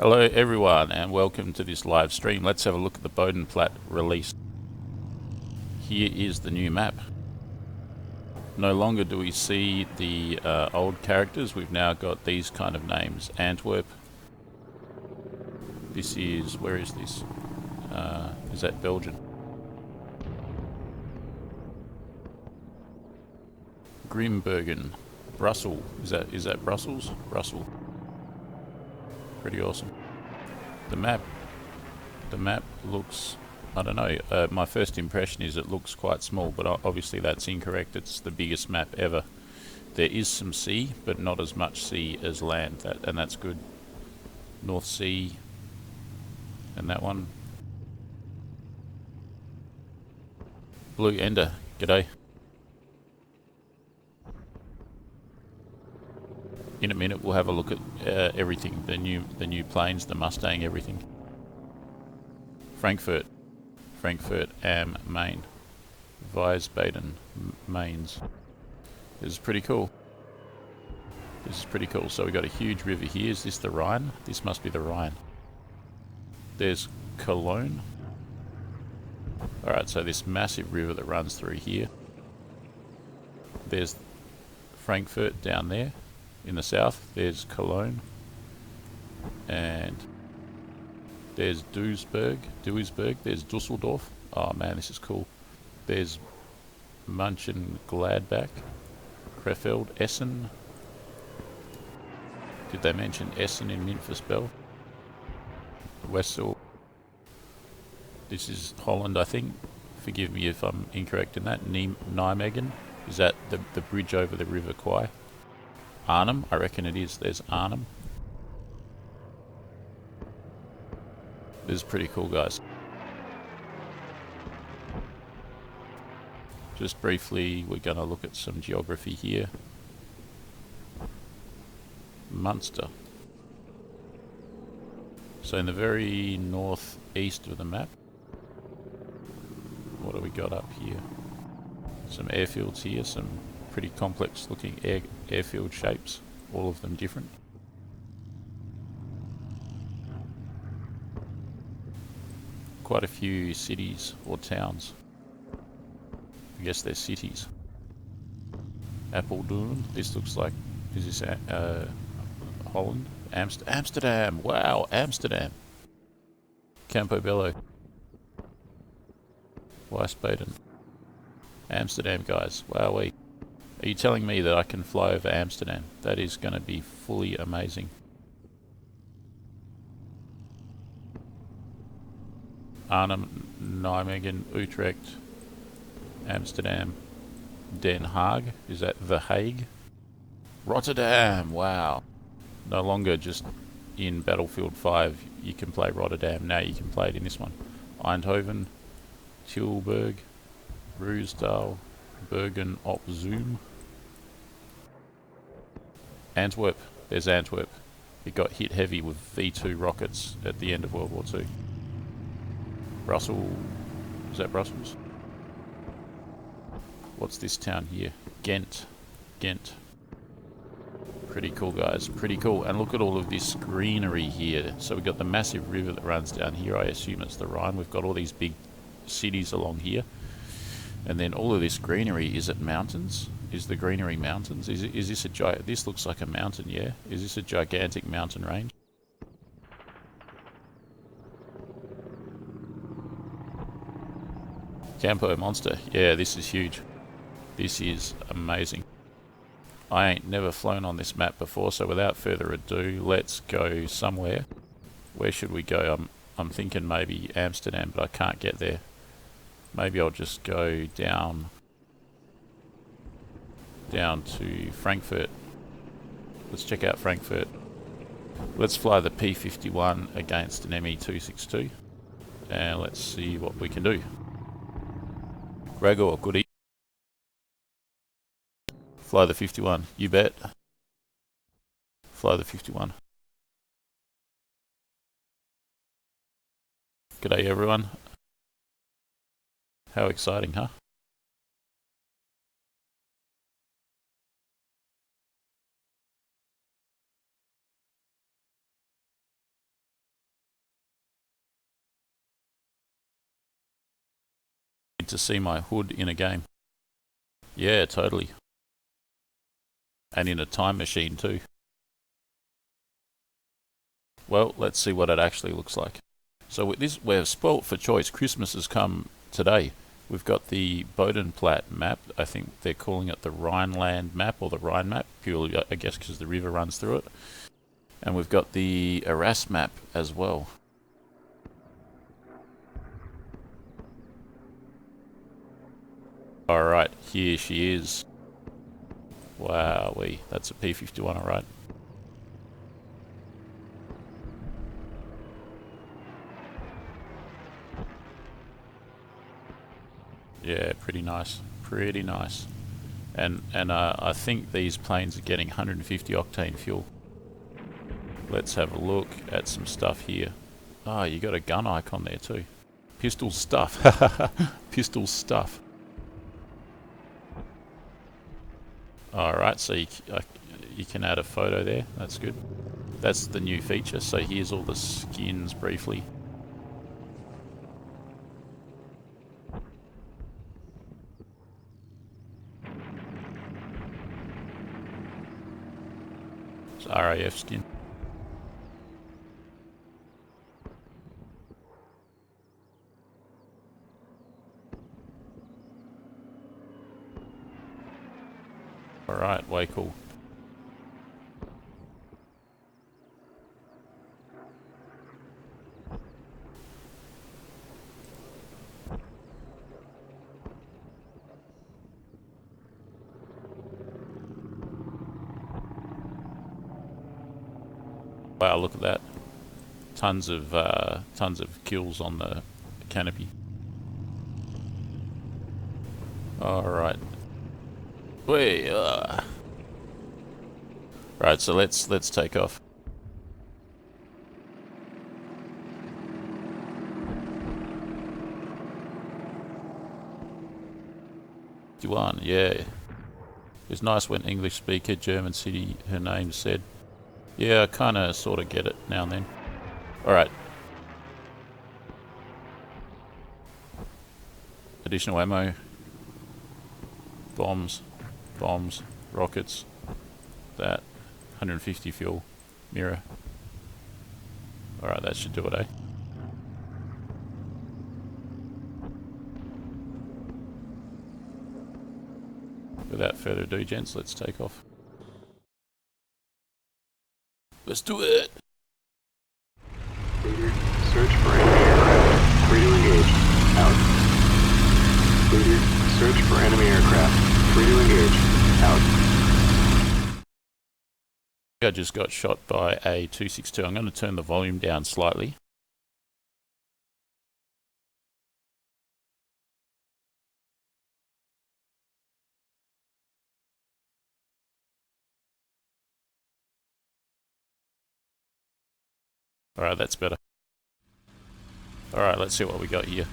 Hello everyone and welcome to this live stream. Let's have a look at the Bodenplatte release. Here is the new map. No longer do we see the old characters. We've now got these kind of names. Antwerp. This is, where is this? Is that Belgium? Grimbergen. Brussels. Is that Brussels? Brussels. Pretty awesome. The map looks, I don't know, my first impression is it looks quite small, but obviously that's incorrect. It's the biggest map ever. There is some sea, but not as much sea as land, and that's good. North Sea, and that one. Blue Ender, g'day. In a minute we'll have a look at everything, the new planes, the Mustang, everything. Frankfurt am Main. Wiesbaden, Mainz. This is pretty cool. So we got a huge river here. Is this the Rhine? This must be the Rhine. There's Cologne. Alright, so this massive river that runs through here. There's Frankfurt down there. In the south, there's Cologne, and there's Duisburg, there's Dusseldorf. Oh man, this is cool. There's Mönchengladbach, Krefeld, Essen. Did they mention Essen in Münfelsbell? Wessel. This is Holland, I think. Forgive me if I'm incorrect in that. Nijmegen. Is that the bridge over the River Kwai? Arnhem, I reckon it is. There's Arnhem. This is pretty cool, guys. Just briefly, we're going to look at some geography here. Munster. So in the very northeast of the map, what do we got up here? Some airfields here, some pretty complex looking airfield shapes, all of them different. Quite a few cities or towns. I guess they're cities. Apeldoorn, this looks like, is this Holland? Amsterdam, wow, Amsterdam. Campobello. Wiesbaden. Amsterdam, guys, wowee. Are you telling me that I can fly over Amsterdam? That is going to be fully amazing. Arnhem, Nijmegen, Utrecht, Amsterdam, Den Haag. Is that The Hague? Rotterdam, wow. No longer just in Battlefield 5 you can play Rotterdam. Now you can play it in this one. Eindhoven, Tilburg, Ruisdael, Bergen op Zoom. Antwerp, there's Antwerp. It got hit heavy with V2 rockets at the end of World War II. Brussels, is that Brussels? What's this town here? Ghent. Pretty cool, guys, pretty cool. And look at all of this greenery here. So we've got the massive river that runs down here. I assume it's the Rhine. We've got all these big cities along here. And then all of this greenery, is it mountains? Is the greenery mountains? Is this a giant? This looks like a mountain, yeah? Is this a gigantic mountain range? Campo Monster, yeah, this is huge. This is amazing. I ain't never flown on this map before, so without further ado, let's go somewhere. Where should we go? I'm thinking maybe Amsterdam, but I can't get there. Maybe I'll just go down to Frankfurt. Let's check out Frankfurt. Let's fly the P51 against an ME262 and let's see what we can do. Gregor, good evening. Fly the 51, you bet. Fly the 51. G'day everyone. How exciting, huh? to see my hood in a game. Yeah, totally. And in a time machine too. Well, let's see what it actually looks like. So with this, we're spoilt for choice. Christmas has come today. We've got the Bodenplatte map. I think they're calling it the Rhineland map, or the Rhine map, purely, I guess, because the river runs through it. And we've got the Arras map as well. Alright, here she is. Wowee, that's a P51, alright. Yeah, pretty nice. Pretty nice. And I think these planes are getting 150 octane fuel. Let's have a look at some stuff here. Oh, you got a gun icon there too. Pistol stuff. Pistol stuff. Alright, so you can add a photo there. That's good. That's the new feature. So here's all the skins briefly. It's RAF skin. Alright, way cool. Wow, look at that. Tons of kills on the canopy. Alright. Right, so let's take off. Yeah. It's nice when English speaker, German city, her name said. Yeah, I kinda sorta get it now and then. Alright. Additional ammo. Bombs, rockets, that, 150 fuel, mirror. Alright, that should do it, eh? Without further ado, gents, let's take off. Let's do it! Leader, search for enemy aircraft. Free to engage. Out. Leader, search for enemy aircraft. Free to engage. Out. I just got shot by a 262. I'm going to turn the volume down slightly. Alright, that's better. Alright, let's see what we got here.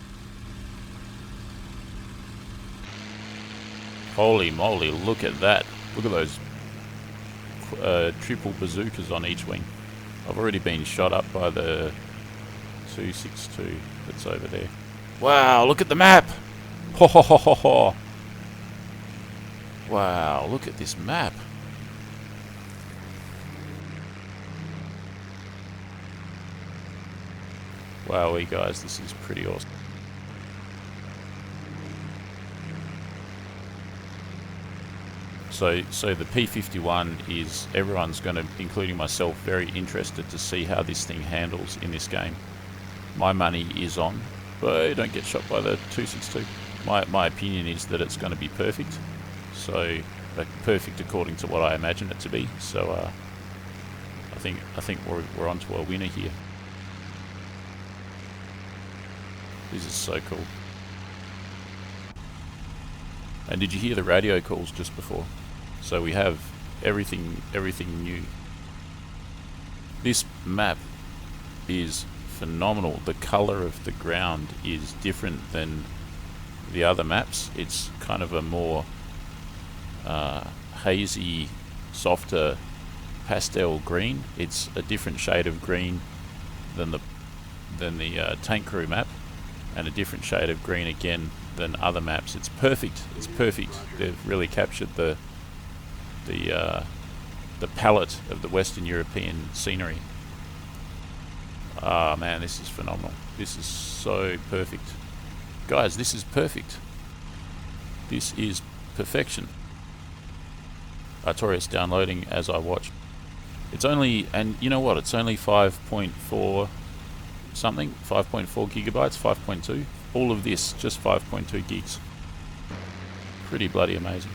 Holy moly, look at that. Look at those triple bazookas on each wing. I've already been shot up by the 262 that's over there. Wow, look at the map! Ho ho ho ho ho! Wow, look at this map. Wowee guys, this is pretty awesome. So the P51 is, everyone's going to, including myself, very interested to see how this thing handles in this game. My money is on, but don't get shot by the 262. My opinion is that it's going to be perfect. So perfect according to what I imagine it to be. So I think we're onto a winner here. This is so cool. And did you hear the radio calls just before? So we have everything new. This map is phenomenal. The color of the ground is different than the other maps. It's kind of a more hazy, softer pastel green. It's a different shade of green than the tank crew map. and a different shade of green again than other maps. It's perfect. It's perfect. They've really captured the palette of the Western European scenery. Ah, man, this is phenomenal. This is so perfect. Guys, this is perfect. This is perfection. Artorias downloading as I watch. It's only, and you know what, it's only 5.4 something, 5.4 gigabytes, 5.2. All of this, just 5.2 gigs. Pretty bloody amazing.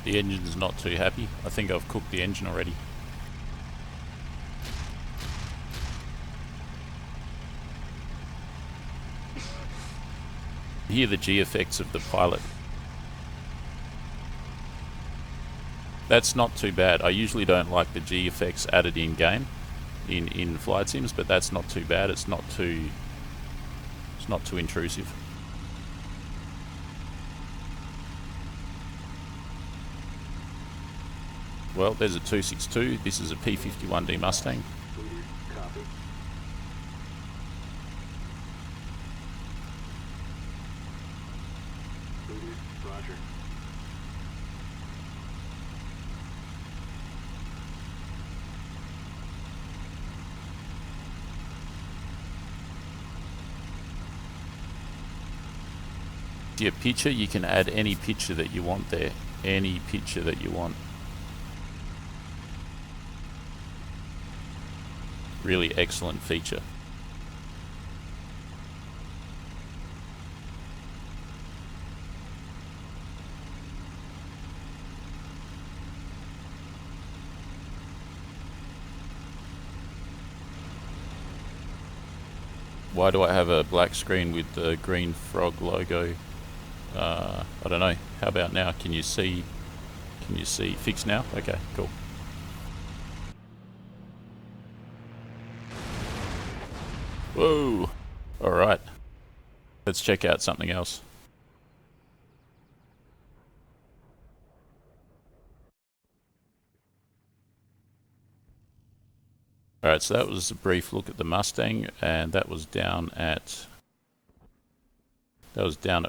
The engine's not too happy. I think I've cooked the engine already. Hear the G effects of the pilot. That's not too bad. I usually don't like the G effects added in game, in flight sims, but that's not too bad. It's not too intrusive. Well, there's a 262. This is a P51D Mustang. Copy. Roger. Your picture, you can add any picture that you want there. Any picture that you want. Really excellent feature. Why do I have a black screen with the green frog logo? I don't know. How about now? Can you see? Fix now? Okay, cool. Whoa! Alright. Let's check out something else. Alright, so that was a brief look at the Mustang, and that was down at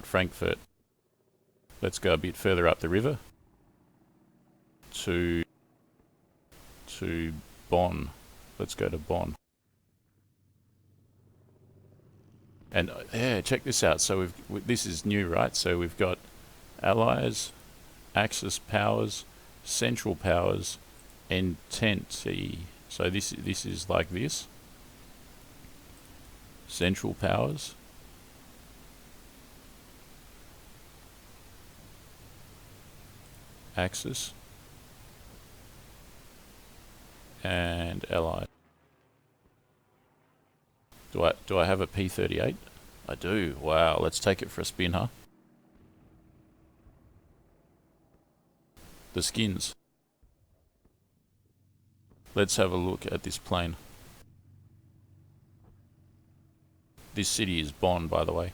Frankfurt. Let's go a bit further up the river to Bonn. Let's go to Bonn. And yeah, check this out. So this is new, right? So we've got allies, axis powers, central powers, entente. So this is like this. Central powers. Axis. And allied. Do I have a P38? I do. Wow, let's take it for a spin, huh? The skins. Let's have a look at this plane. This city is Bonn, by the way.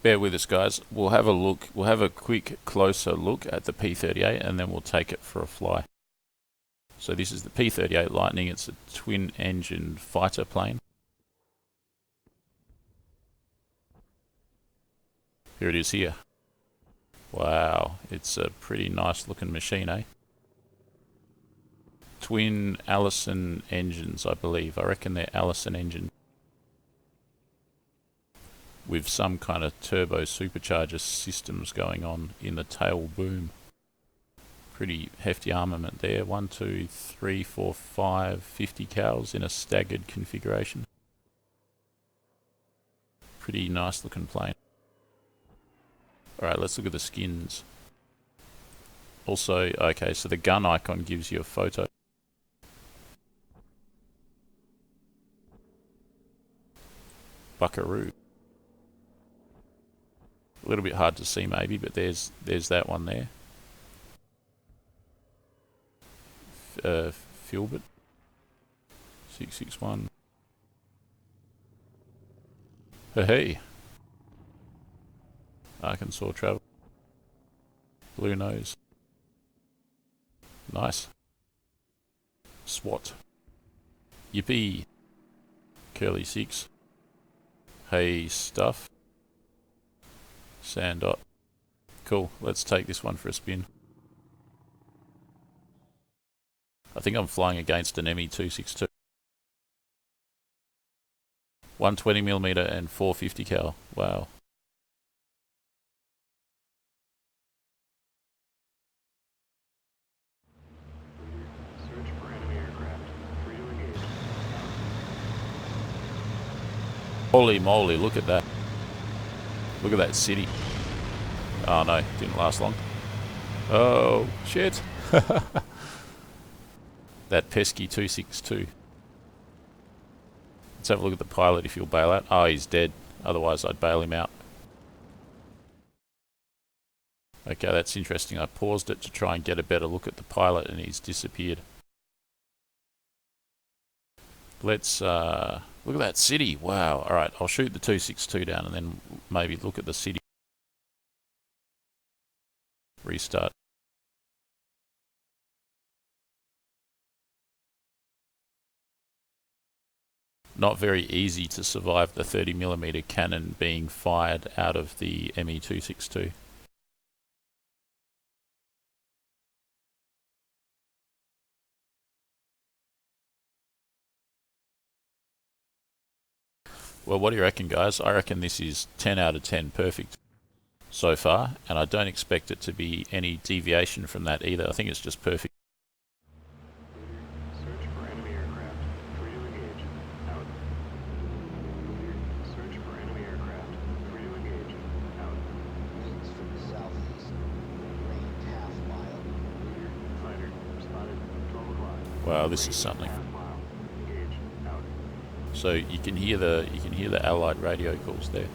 Bear with us, guys. We'll have a look. We'll have a quick closer look at the P38, and then we'll take it for a fly. So this is the P38 Lightning. It's a twin-engine fighter plane. Here it is here. Wow, it's a pretty nice-looking machine, eh? Twin Allison engines, I believe. I reckon they're Allison engines, with some kind of turbo supercharger systems going on in the tail boom. Pretty hefty armament there. 1, 2, 3, 4, 5, 50 cals in a staggered configuration. Pretty nice looking plane. Alright, let's look at the skins. Also, okay, so the gun icon gives you a photo. Buckaroo. A little bit hard to see maybe, but there's that one there. Filbert 661. Hey, Arkansas travel. Blue nose. Nice. SWAT. Yippee. Curly 6. Hey stuff. Sand dot. Cool, let's take this one for a spin. I think I'm flying against an ME262. 120mm and 450 cal. Wow. Search for enemy aircraft. Free to engage. Holy moly, look at that. Look at that city. Oh no, didn't last long. Oh, shit. That pesky 262. Let's have a look at the pilot if you'll bail out. Oh, he's dead. Otherwise I'd bail him out. Okay, that's interesting. I paused it to try and get a better look at the pilot and he's disappeared. Let's look at that city. Wow. Alright, I'll shoot the 262 down and then maybe look at the city. Restart. Not very easy to survive the 30mm cannon being fired out of the ME262. Well, what do you reckon, guys? I reckon this is 10 out of 10 perfect so far, and I don't expect it to be any deviation from that either. I think it's just perfect. Search for enemy aircraft. Free to engage. Out. Search for enemy aircraft. Free to engage. Out. Winds from the southeast. Range half-mile. Fighter. Spotted. 12 o'clock. Wow, this is something. Half mile. Engage. Out. So you can hear the Allied radio calls there.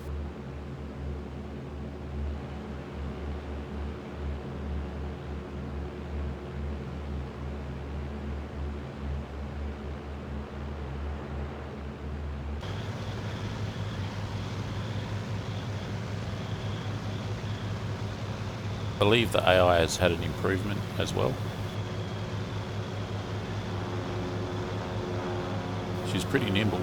I believe the AI has had an improvement as well. She's pretty nimble.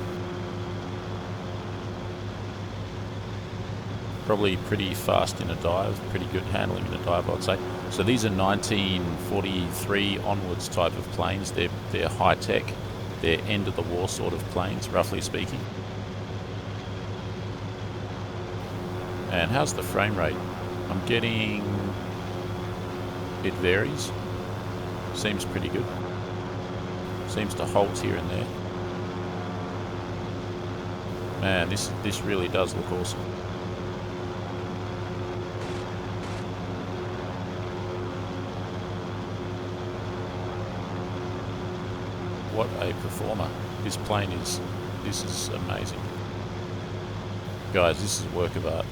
Probably pretty fast in a dive, pretty good handling in a dive, I'd say. So these are 1943 onwards type of planes. They're high tech. They're end of the war sort of planes, roughly speaking. And how's the frame rate? I'm getting... It varies. Seems pretty good. Seems to halt here and there. Man, this really does look awesome. What a performer. This plane is... This is amazing. Guys, this is a work of art.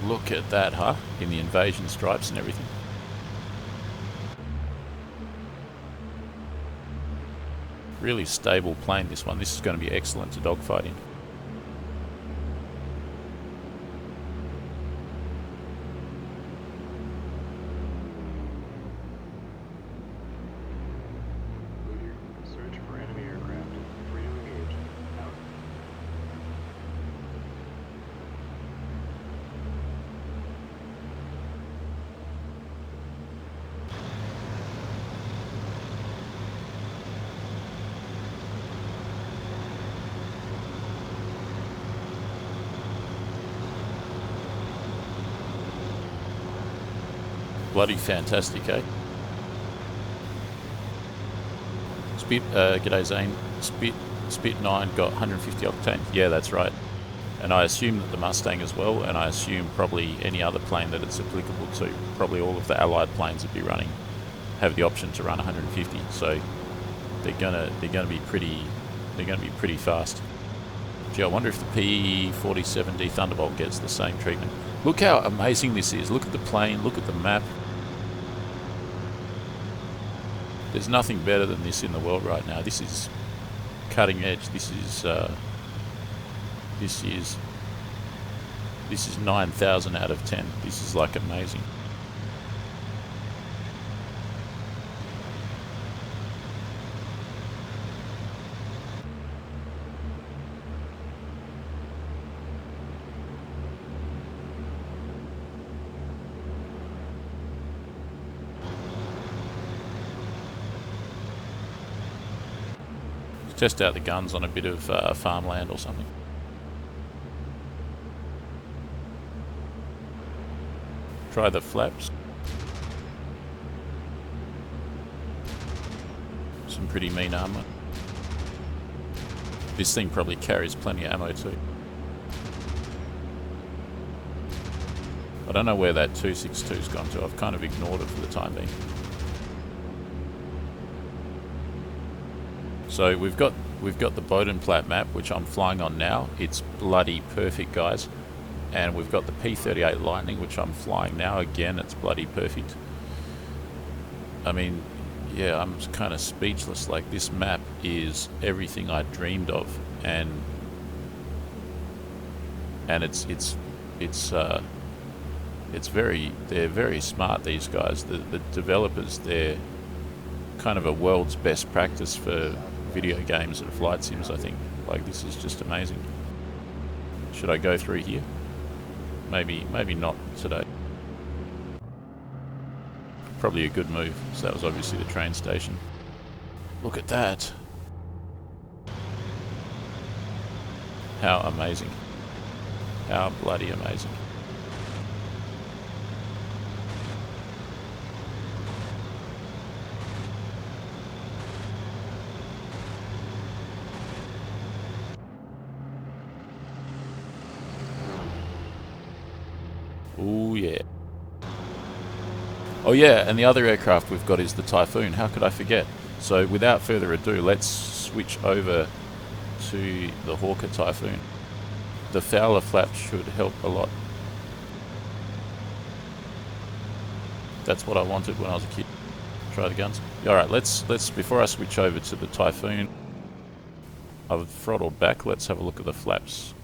Look at that, huh? In the invasion stripes and everything. Really stable plane, this one. This is going to be excellent to dogfight in. Clear. Search for enemy aircraft. Free to engage. Out. Bloody fantastic, eh? G'day Zane. Spit 9 got 150 octane. Yeah, that's right. And I assume that the Mustang as well, and I assume probably any other plane that it's applicable to. Probably all of the Allied planes would be running, have the option to run 150. So they're gonna be pretty fast. Gee, I wonder if the P47D Thunderbolt gets the same treatment. Look how amazing this is. Look at the plane. Look at the map. There's nothing better than this in the world right now. This is cutting edge. This is 9,000 out of 10. This is like amazing. Test out the guns on a bit of farmland or something. Try the flaps. Some pretty mean armor. This thing probably carries plenty of ammo too. I don't know where that 262's gone to. I've kind of ignored it for the time being. So we've got the Bodenplatte map, which I'm flying on now. It's bloody perfect, guys. And we've got the P38 Lightning, which I'm flying now. Again, it's bloody perfect. I mean, yeah, I'm kind of speechless. Like, this map is everything I dreamed of, and they're very smart, these guys. The developers, they're kind of a world's best practice for video games and flight sims, I think. Like, this is just amazing. Should I go through here? Maybe not today. Probably a good move. So that was obviously the train station. Look at that. How amazing. How bloody amazing. Oh yeah. Oh yeah, and the other aircraft we've got is the Typhoon. How could I forget? So without further ado, let's switch over to the Hawker Typhoon. The Fowler flaps should help a lot. That's what I wanted when I was a kid. Try the guns. Alright, let's before I switch over to the Typhoon, I've throttled back. Let's have a look at the flaps.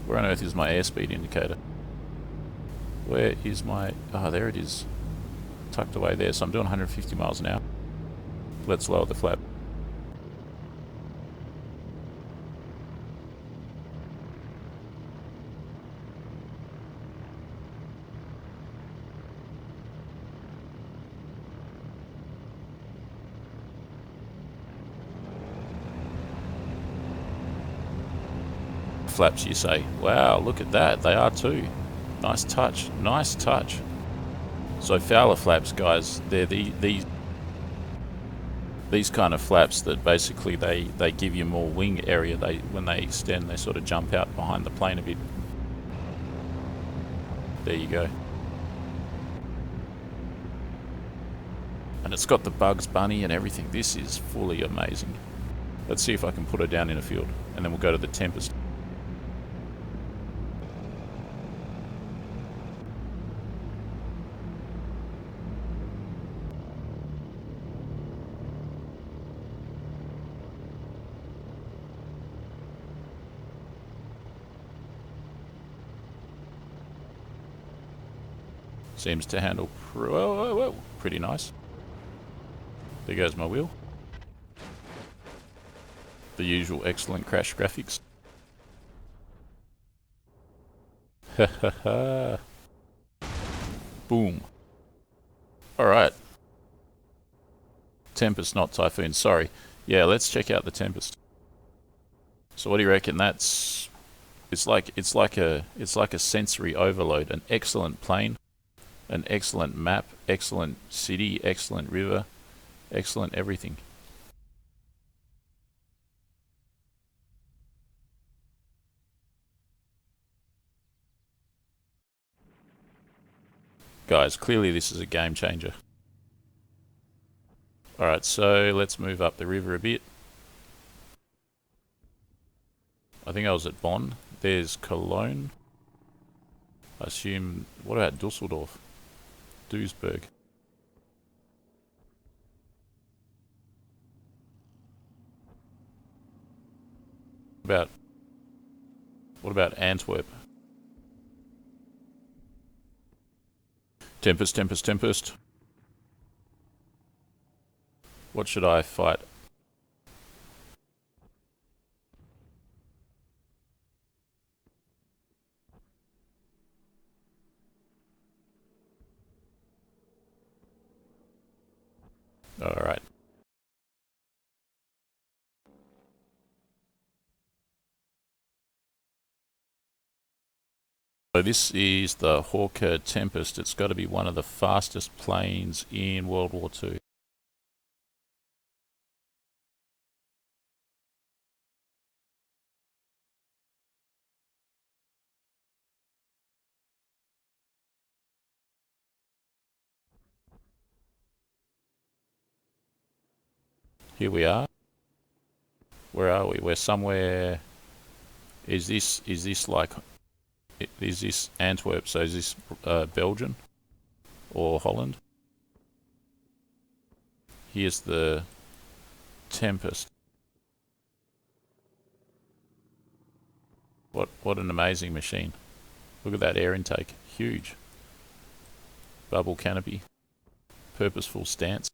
Where on earth is my airspeed indicator? Where is my... Ah, there it is. Tucked away there. So I'm doing 150 miles an hour. Let's lower the flap. Flaps, you say. Wow, look at that. They are too. Nice touch. Nice touch. So Fowler flaps, guys, they're these kind of flaps that basically they give you more wing area. When they extend, they sort of jump out behind the plane a bit. There you go. And it's got the Bugs Bunny and everything. This is fully amazing. Let's see if I can put her down in a field, and then we'll go to the Tempest. Seems to handle pretty nice. There goes my wheel. The usual excellent crash graphics. Ha ha ha. Boom. Alright. Tempest, not Typhoon, sorry. Yeah, let's check out the Tempest. So what do you reckon? It's like a sensory overload. An excellent plane, an excellent map, excellent city, excellent river, excellent everything. Guys, clearly this is a game changer. Alright, so let's move up the river a bit. I think I was at Bonn. There's Cologne. I assume... What about Dusseldorf? Duisburg. What about Antwerp? Tempest, Tempest, Tempest. What should I fight? Alright. So this is the Hawker Tempest. It's got to be one of the fastest planes in World War II. Here we are. Where are we? We're somewhere... Is this like... Is this Antwerp? So is this Belgium? Or Holland? Here's the Tempest. What an amazing machine. Look at that air intake. Huge. Bubble canopy. Purposeful stance.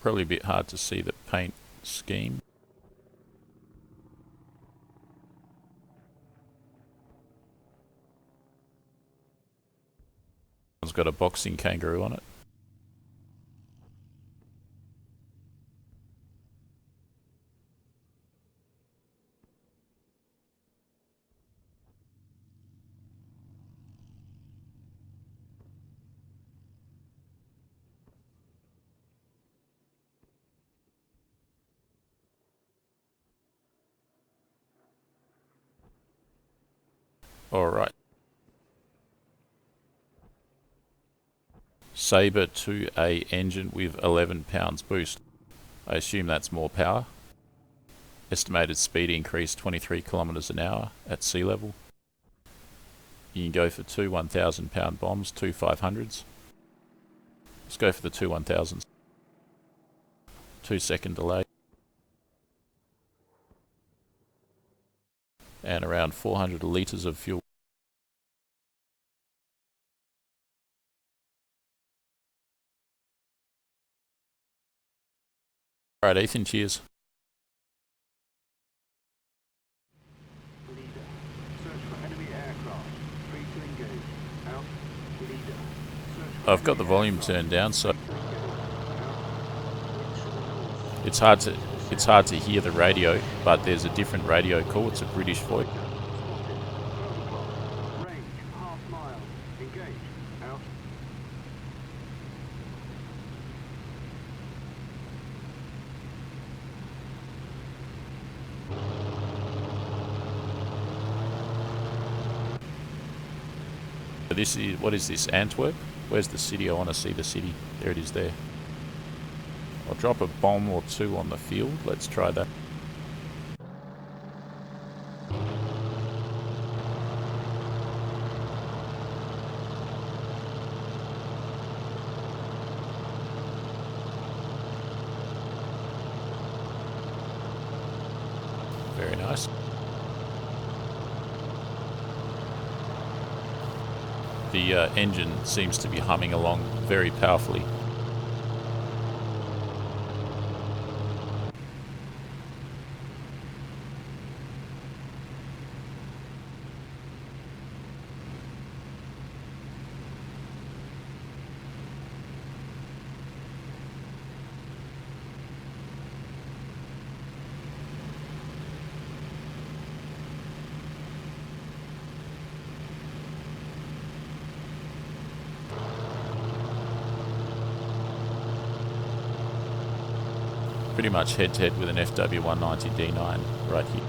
Probably a bit hard to see the paint scheme. It's got a boxing kangaroo on it. Alright. Sabre 2A engine with 11 pounds boost. I assume that's more power. Estimated speed increase 23 kilometers an hour at sea level. You can go for two 1,000 pound bombs, two 500s. Let's go for the two 1,000s. 2 second delay. And around 400 litres of fuel. Alright, Ethan, cheers. I've got the volume turned down, so it's hard to hear the radio, but there's a different radio call. It's a British voice. This is, what is this, Antwerp? Where's the city? I want to see the city. There it is there. I'll drop a bomb or two on the field. Let's try that. Very nice. The engine seems to be humming along very powerfully. Pretty much head-to-head with an FW190D9 right here.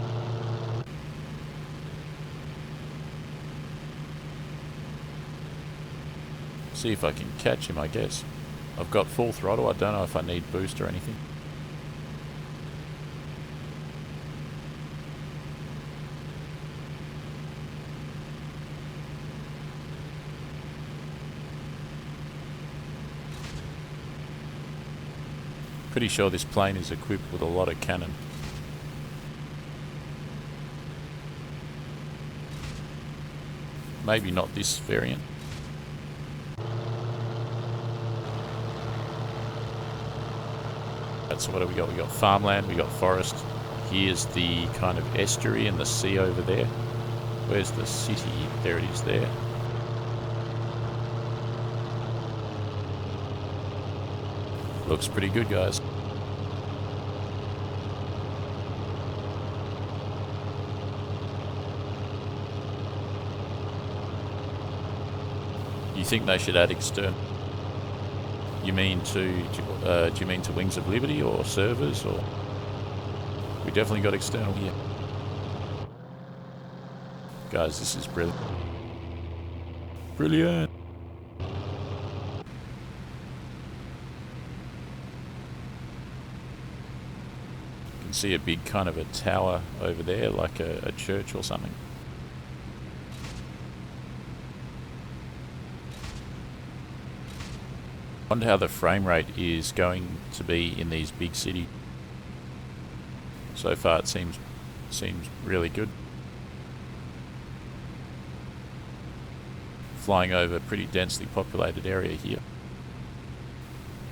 See if I can catch him, I guess. I've got full throttle, I don't know if I need boost or anything. Pretty sure this plane is equipped with a lot of cannon. Maybe not this variant. So what do we got? We got farmland, we got forest. Here's the kind of estuary and the sea over there. Where's the city? There it is there. Looks pretty good, guys. You think they should add external? You mean do you mean to Wings of Liberty or servers, or? We definitely got external here. Guys, this is brilliant. Brilliant! You can see a big kind of a tower over there, like a church or something. I wonder how the frame rate is going to be in these big cities. So far it seems really good. Flying over a pretty densely populated area here.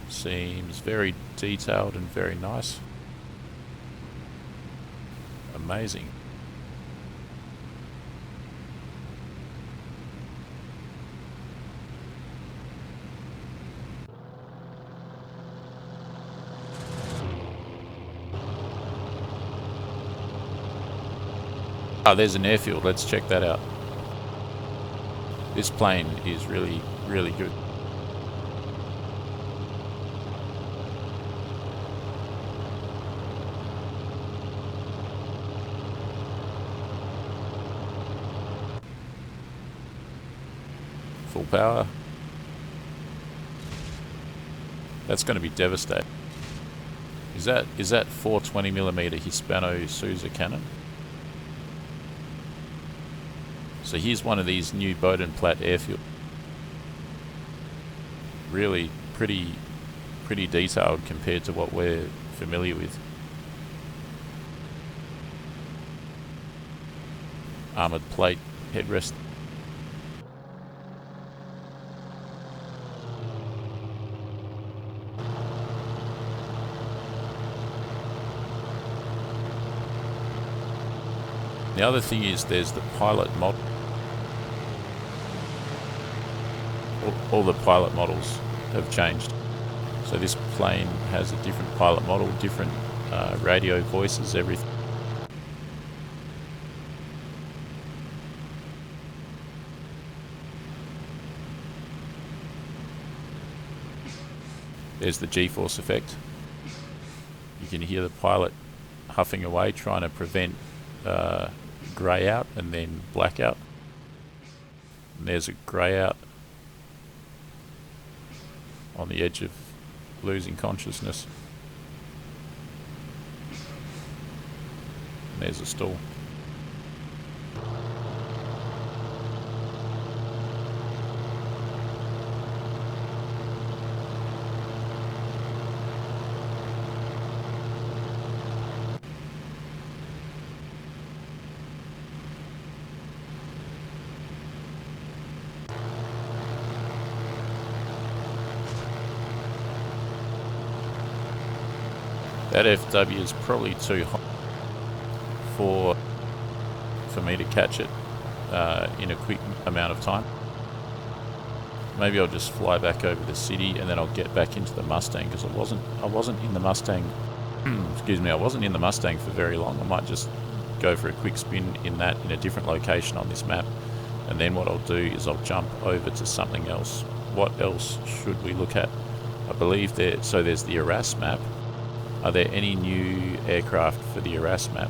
Seems very detailed and very nice. Amazing. Oh, there's an airfield. Let's check that out. This plane is really, really good. Full power. That's going to be devastating. Is that 420mm Hispano Sousa cannon? So here's one of these new Bodenplatte airfields. Really pretty detailed compared to what we're familiar with. Armoured plate headrest. The other thing is there's the pilot model. All the pilot models have changed. So this plane has a different pilot model, different radio voices, everything. There's the G-force effect. You can hear the pilot huffing away, trying to prevent grey out and then blackout. And there's a grey out on the edge of losing consciousness. And there's a stall. That FW is probably too hot for me to catch it in a quick amount of time. Maybe I'll just fly back over the city and then I'll get back into the Mustang, because I wasn't in the Mustang. Excuse me, I wasn't in the Mustang for very long. I might just go for a quick spin in a different location on this map, and then what I'll do is I'll jump over to something else. What else should we look at? I believe so there's the Arras map. Are there any new aircraft for the Arras map?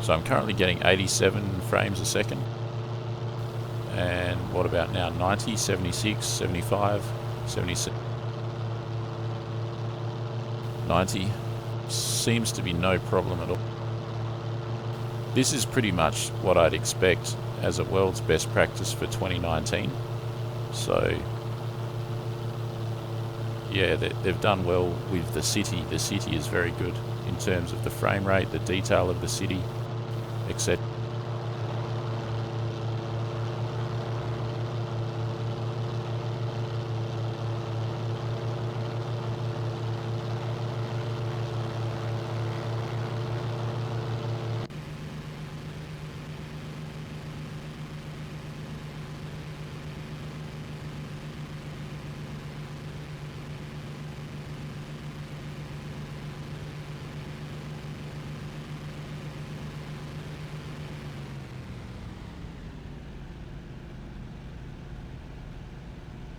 So I'm currently getting 87 frames a second. And what about now? 90, 76, 75, 76, 90. Seems to be no problem at all. This is pretty much what I'd expect as a world's best practice for 2019. So yeah, they've done well with the city. The city is very good in terms of the frame rate, the detail of the city, etc.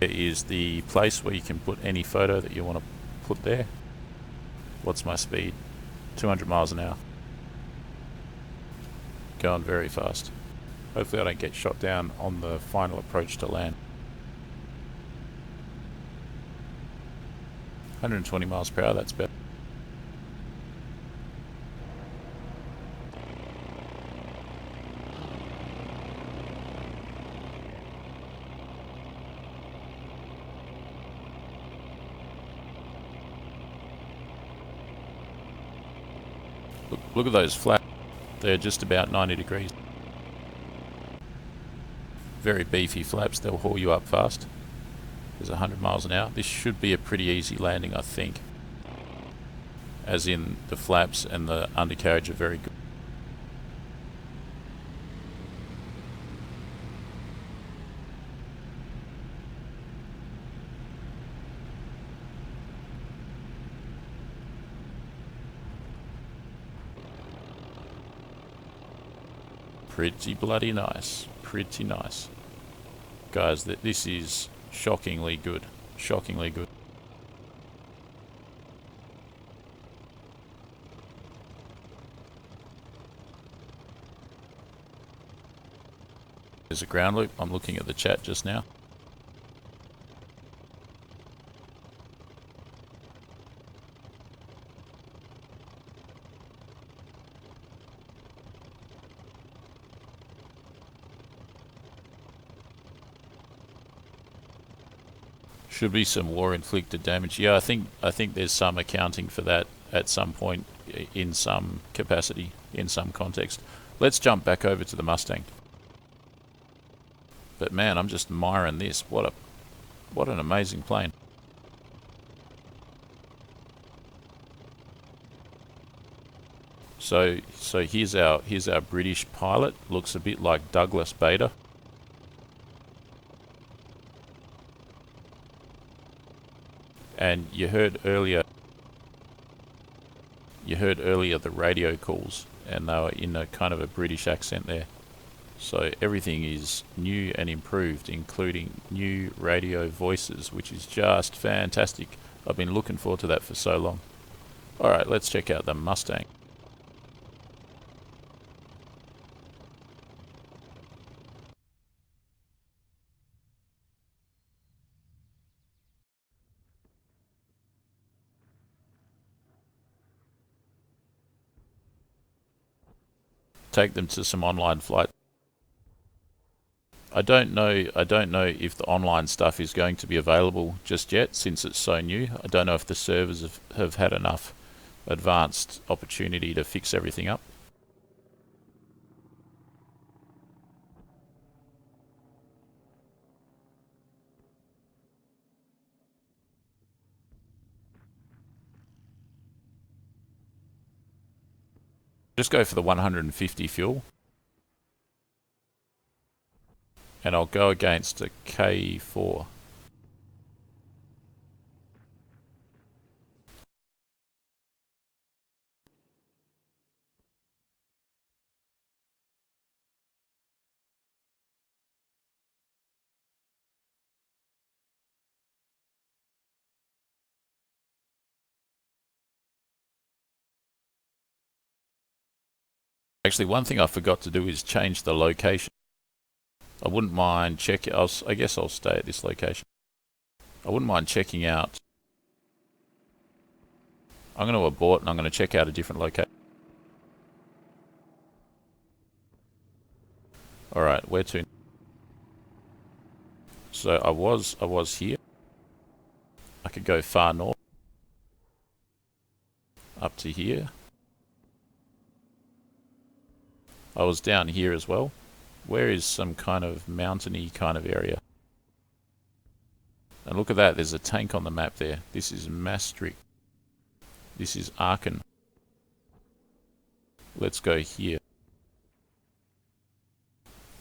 Is the place where you can put any photo that you want to put there. What's my speed? 200 miles an hour. Going very fast. Hopefully I don't get shot down on the final approach to land. 120 miles per hour, that's better. Look at those flaps. They're just about 90 degrees. Very beefy flaps. They'll haul you up fast. There's 100 miles an hour. This should be a pretty easy landing, I think. As in, the flaps and the undercarriage are very good. Pretty bloody nice. Pretty nice. Guys, this is shockingly good. Shockingly good. There's a ground loop. I'm looking at the chat just now. Should be some war-inflicted damage. Yeah, I think there's some accounting for that at some point, in some capacity, in some context. Let's jump back over to the Mustang. But man, I'm just admiring this. What an amazing plane. So here's our British pilot. Looks a bit like Douglas Bader. And you heard earlier the radio calls, and they were in a kind of a British accent there. So everything is new and improved, including new radio voices, which is just fantastic. I've been looking forward to that for so long. Alright, let's check out the Mustang. Take them to some online flight. I don't know if the online stuff is going to be available just yet, since it's so new. I don't know if the servers have had enough advanced opportunity to fix everything up. Just go for the 150 fuel. And I'll go against a K4. Actually, one thing I forgot to do is change the location. I wouldn't mind checking. I guess I'll stay at this location. I wouldn't mind checking out. I'm going to abort and I'm going to check out a different location. Alright, where to? So I was here. I could go far north. Up to here. I was down here as well. Where is some kind of mountainy kind of area? And look at that, there's a tank on the map there. This is Maastricht. This is Aachen. Let's go here.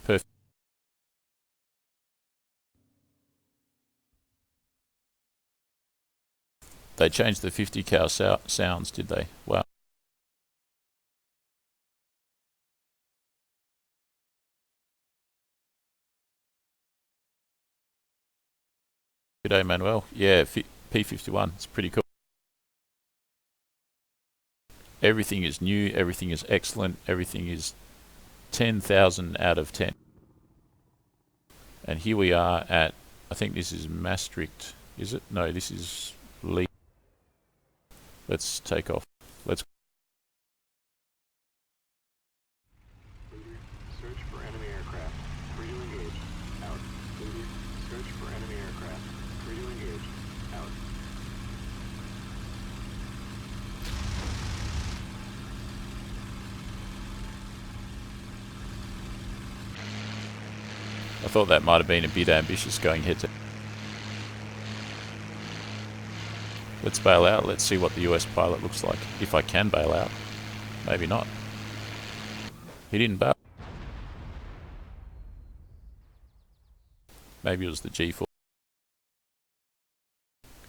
Perfect. They changed the 50 cal sounds, did they? Wow. G'day, Manuel. Yeah, P51. It's pretty cool. Everything is new. Everything is excellent. Everything is 10,000 out of 10. And here we are at, I think this is Maastricht. Is it? No, this is Lee. Let's take off. Let's. Search for enemy aircraft. Free to engage. Out. Leader, search for enemy aircraft. Free to engage. Out. I thought that might have been a bit ambitious going head to. Let's bail out. Let's see what the US pilot looks like. If I can bail out. Maybe not. He didn't bail. Maybe it was the G4.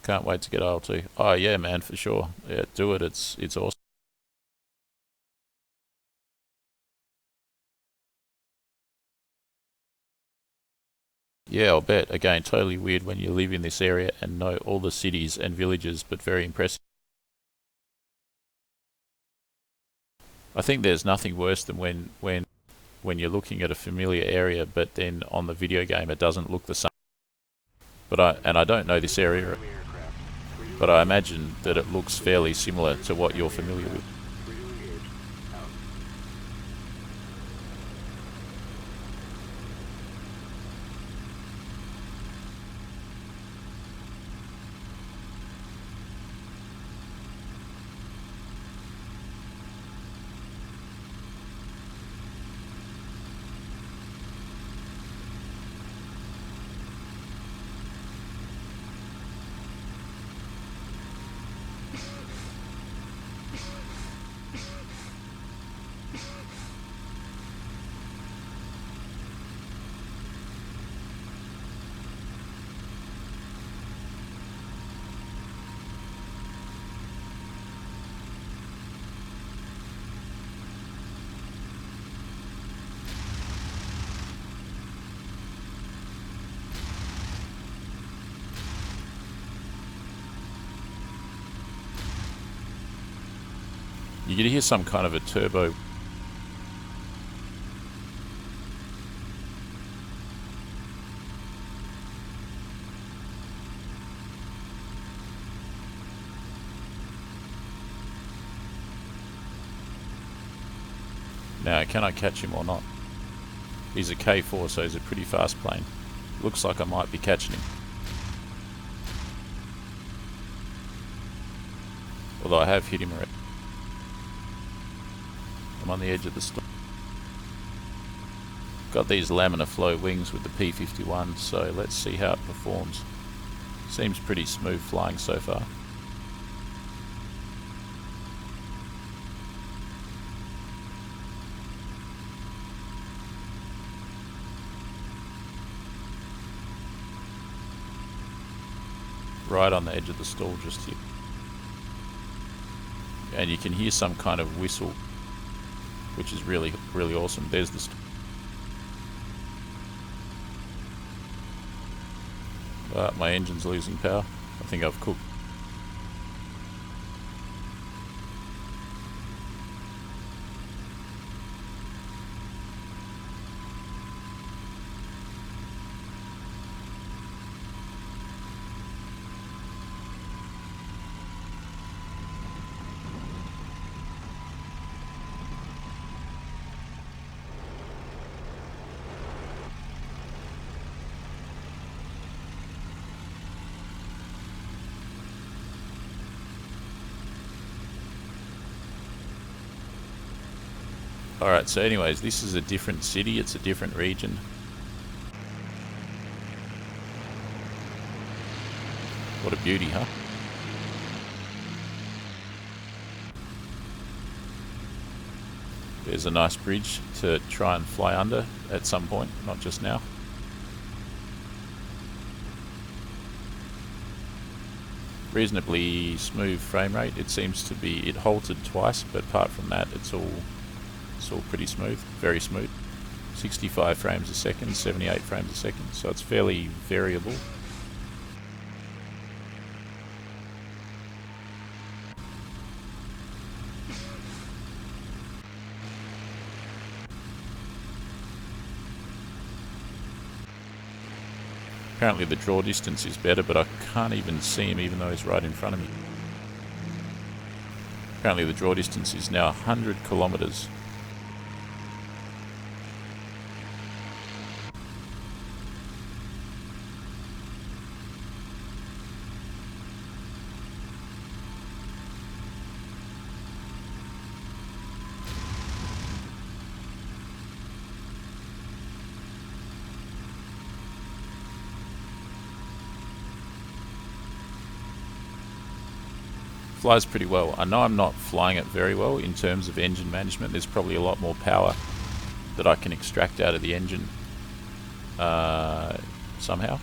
Can't wait to get IL2. Oh yeah, man, for sure. Yeah, do it. It's awesome. Yeah, I'll bet. Again, totally weird when you live in this area and know all the cities and villages, but very impressive. I think there's nothing worse than when you're looking at a familiar area, but then on the video game it doesn't look the same. But I don't know this area, but I imagine that it looks fairly similar to what you're familiar with. Free to engage. Out. You get to hear some kind of a turbo. Now, can I catch him or not? He's a K4, so he's a pretty fast plane. Looks like I might be catching him. Although I have hit him already. I'm on the edge of the storm. Got these laminar flow wings with the P51, so let's see how it performs. Seems pretty smooth flying so far. right on the edge of the stall just here. And you can hear some kind of whistle, which is really, really awesome. There's the stall. My engine's losing power. I think I've cooked. Alright, so anyways, this is a different city, it's a different region. What a beauty, huh? There's a nice bridge to try and fly under at some point, not just now. Reasonably smooth frame rate. It seems to be, it halted twice, but apart from that, it's all pretty smooth, very smooth. 65 frames a second, 78 frames a second, so it's fairly variable. Apparently the draw distance is better, but I can't even see him even though he's right in front of me. Apparently the draw distance is now 100 kilometers. Flies pretty well. I know I'm not flying it very well in terms of engine management. There's probably a lot more power that I can extract out of the engine somehow.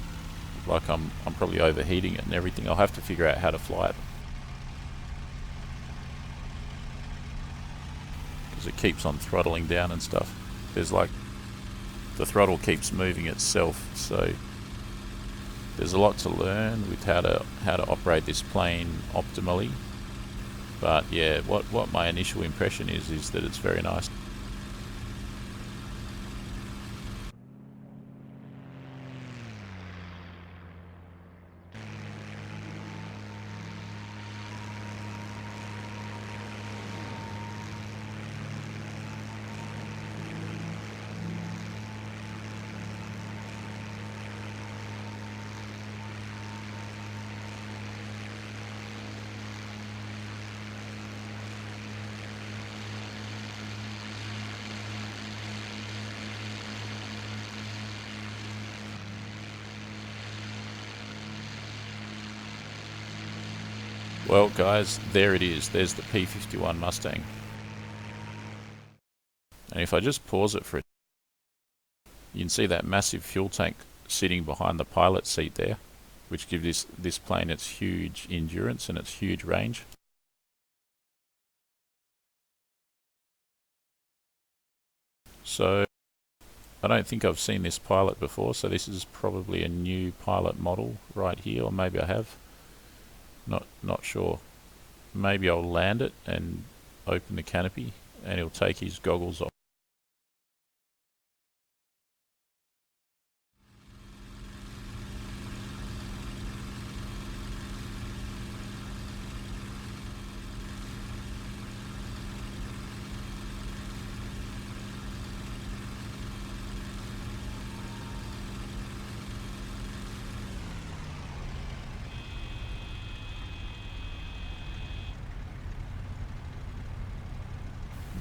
Like I'm probably overheating it and everything. I'll have to figure out how to fly it, because it keeps on throttling down and stuff. There's like, the throttle keeps moving itself, so there's a lot to learn with how to operate this plane optimally. But yeah, what my initial impression is that it's very nice. Well guys, there it is. There's the P51 Mustang. And if I just pause it for it, you can see that massive fuel tank sitting behind the pilot seat there, which gives this plane its huge endurance and its huge range. So I don't think I've seen this pilot before, so this is probably a new pilot model right here, or maybe I have. Not sure. Maybe I'll land it and open the canopy and he'll take his goggles off.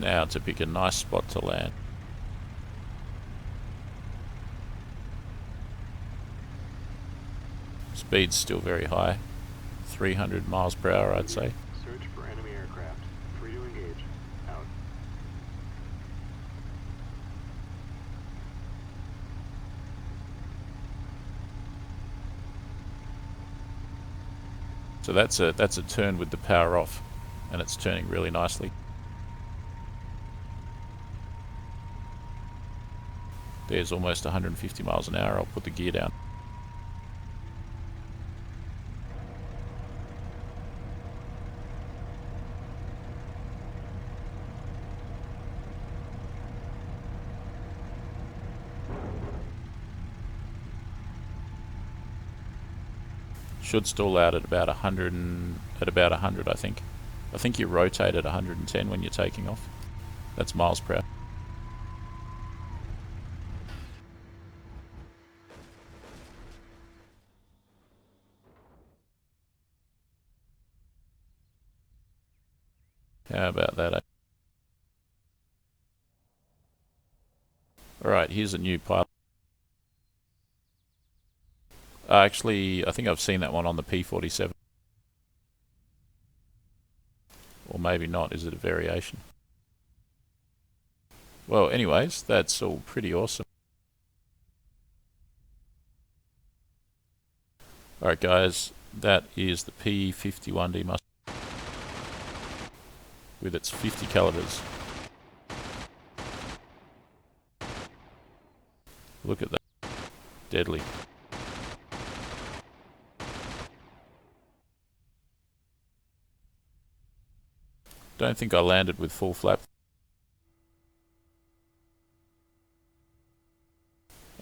Now to pick a nice spot to land. Speed's still very high, 300 miles per hour I'd say. Search for enemy aircraft. Free to engage. Out. So that's a turn with the power off, and it's turning really nicely. There's almost 150 miles an hour. I'll put the gear down. Should stall out at about 100, I think. I think you rotate at 110 when you're taking off. That's miles per hour. How about that, eh? Alright, here's a new pilot. Actually, I think I've seen that one on the P47. Or maybe not. Is it a variation? Well, anyways, that's all pretty awesome. Alright guys, that is the P51D Mustang with its 50 calibers. Look at that. Deadly. Don't think I landed with full flap.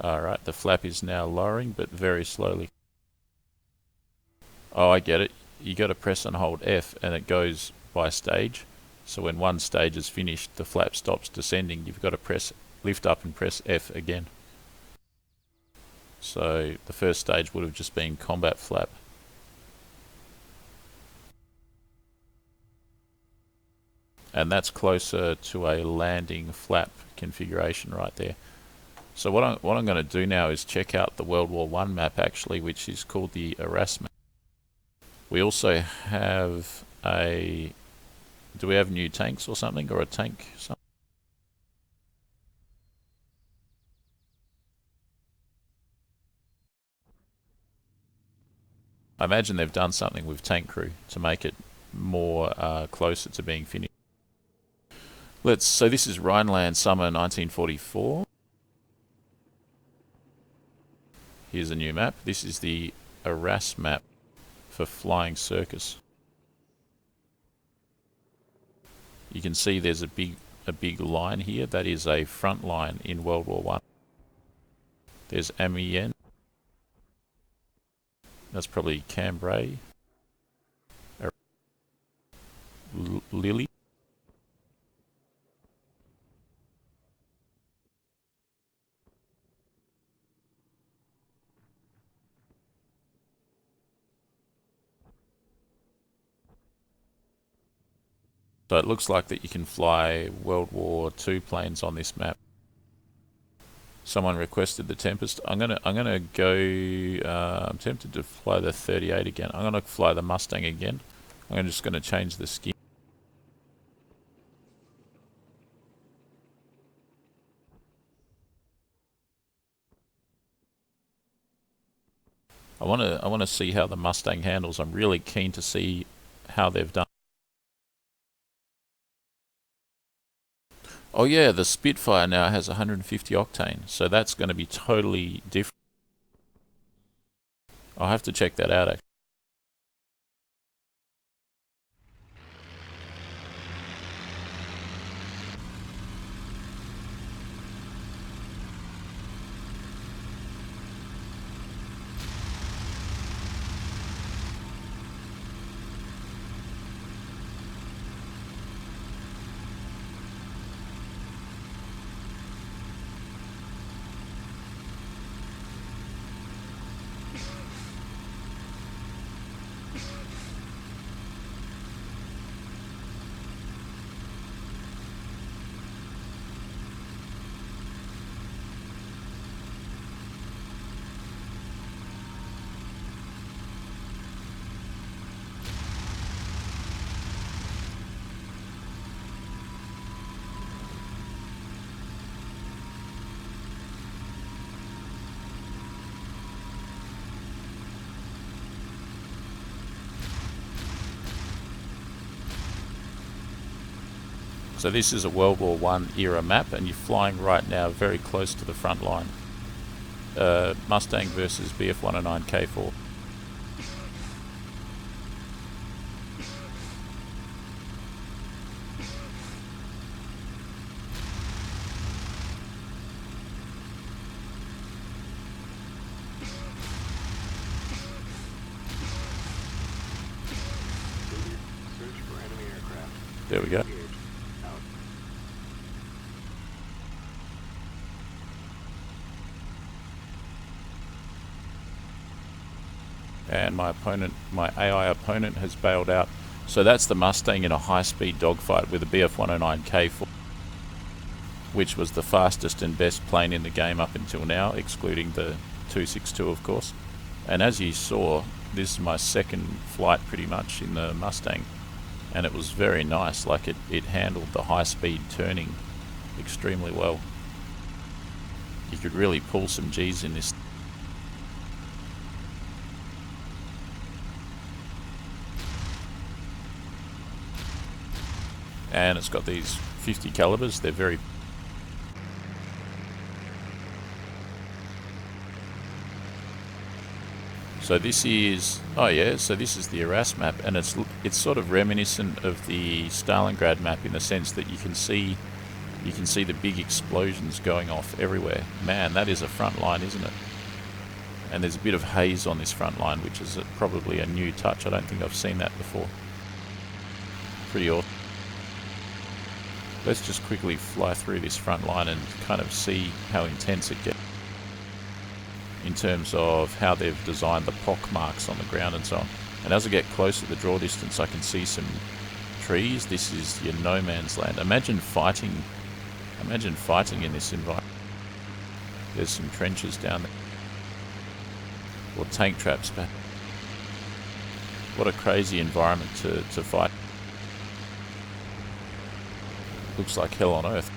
Alright, the flap is now lowering, but very slowly. Oh, I get it. You got to press and hold F, and it goes by stage. So when one stage is finished, the flap stops descending. You've got to lift up and press F again. So the first stage would have just been combat flap. And that's closer to a landing flap configuration right there. So what I'm going to do now is check out the World War I map actually, which is called the Arras map. We also have a... Do we have new tanks or something? Or a tank? Something? I imagine they've done something with tank crew to make it more closer to being finished. So this is Rhineland summer 1944. Here's a new map. This is the Arras map for Flying Circus. You can see there's a big line here. That is a front line in World War I. There's Amiens. That's probably Cambrai. Lille. So it looks like that you can fly World War II planes on this map. Someone requested the Tempest. I'm gonna go. I'm tempted to fly the 38 again. I'm gonna fly the Mustang again. I'm just gonna change the skin. I wanna see how the Mustang handles. I'm really keen to see how they've done. Oh yeah, the Spitfire now has 150 octane, so that's going to be totally different. I'll have to check that out actually. So this is a World War I era map, and you're flying right now very close to the front line. Mustang versus BF109 K4. Search for enemy aircraft. There we go. Engage. Out. And my AI opponent has bailed out. So that's the Mustang in a high-speed dogfight with a BF109 K4, which was the fastest and best plane in the game up until now, excluding the 262, of course. And as you saw, this is my second flight pretty much in the Mustang, and it was very nice. Like it handled the high-speed turning extremely well. You could really pull some G's in this. And it's got these 50 calibers. They're very... So this is... Oh yeah, so this is the Arras map, and it's sort of reminiscent of the Stalingrad map in the sense that you can see the big explosions going off everywhere. Man, that is a front line, isn't it? And there's a bit of haze on this front line, which is probably a new touch. I don't think I've seen that before. Pretty awesome. Let's just quickly fly through this front line and kind of see how intense it gets in terms of how they've designed the pock marks on the ground and so on. And as I get close to the draw distance, I can see some trees. This is your no man's land. Imagine fighting in this environment. There's some trenches down there. Or tank traps, but what a crazy environment to fight. Looks like hell on earth.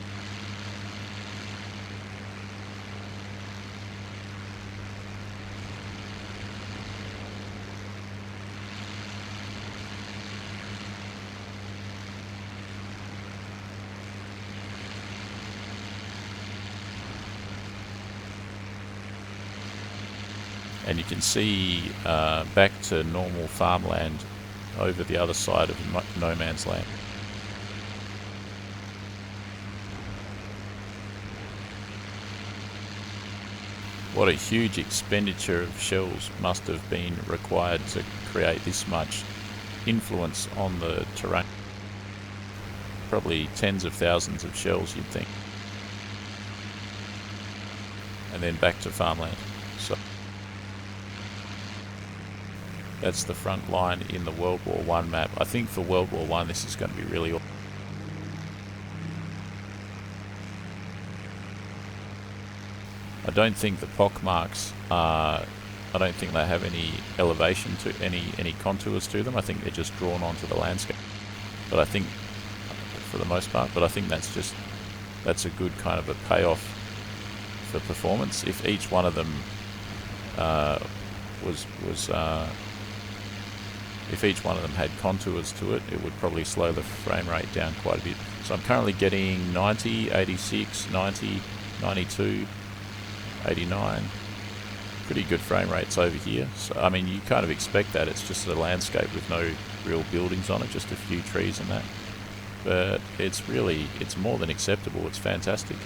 And you can see back to normal farmland over the other side of no man's land. What a huge expenditure of shells must have been required to create this much influence on the terrain. Probably tens of thousands of shells, you'd think. And then back to farmland. So that's the front line in the World War I map. I think for World War I this is going to be really awesome. I don't think the pock marks I don't think they have any elevation to any contours to them. I think they're just drawn onto the landscape. But I think, for the most part, that's a good kind of a payoff for performance. If each one of them if each one of them had contours to it, it would probably slow the frame rate down quite a bit. So I'm currently getting 90, 86, 90, 92. 89, pretty good frame rates over here. So I mean, you kind of expect that. It's just a landscape with no real buildings on it, just a few trees and that. But it's more than acceptable. It's fantastic.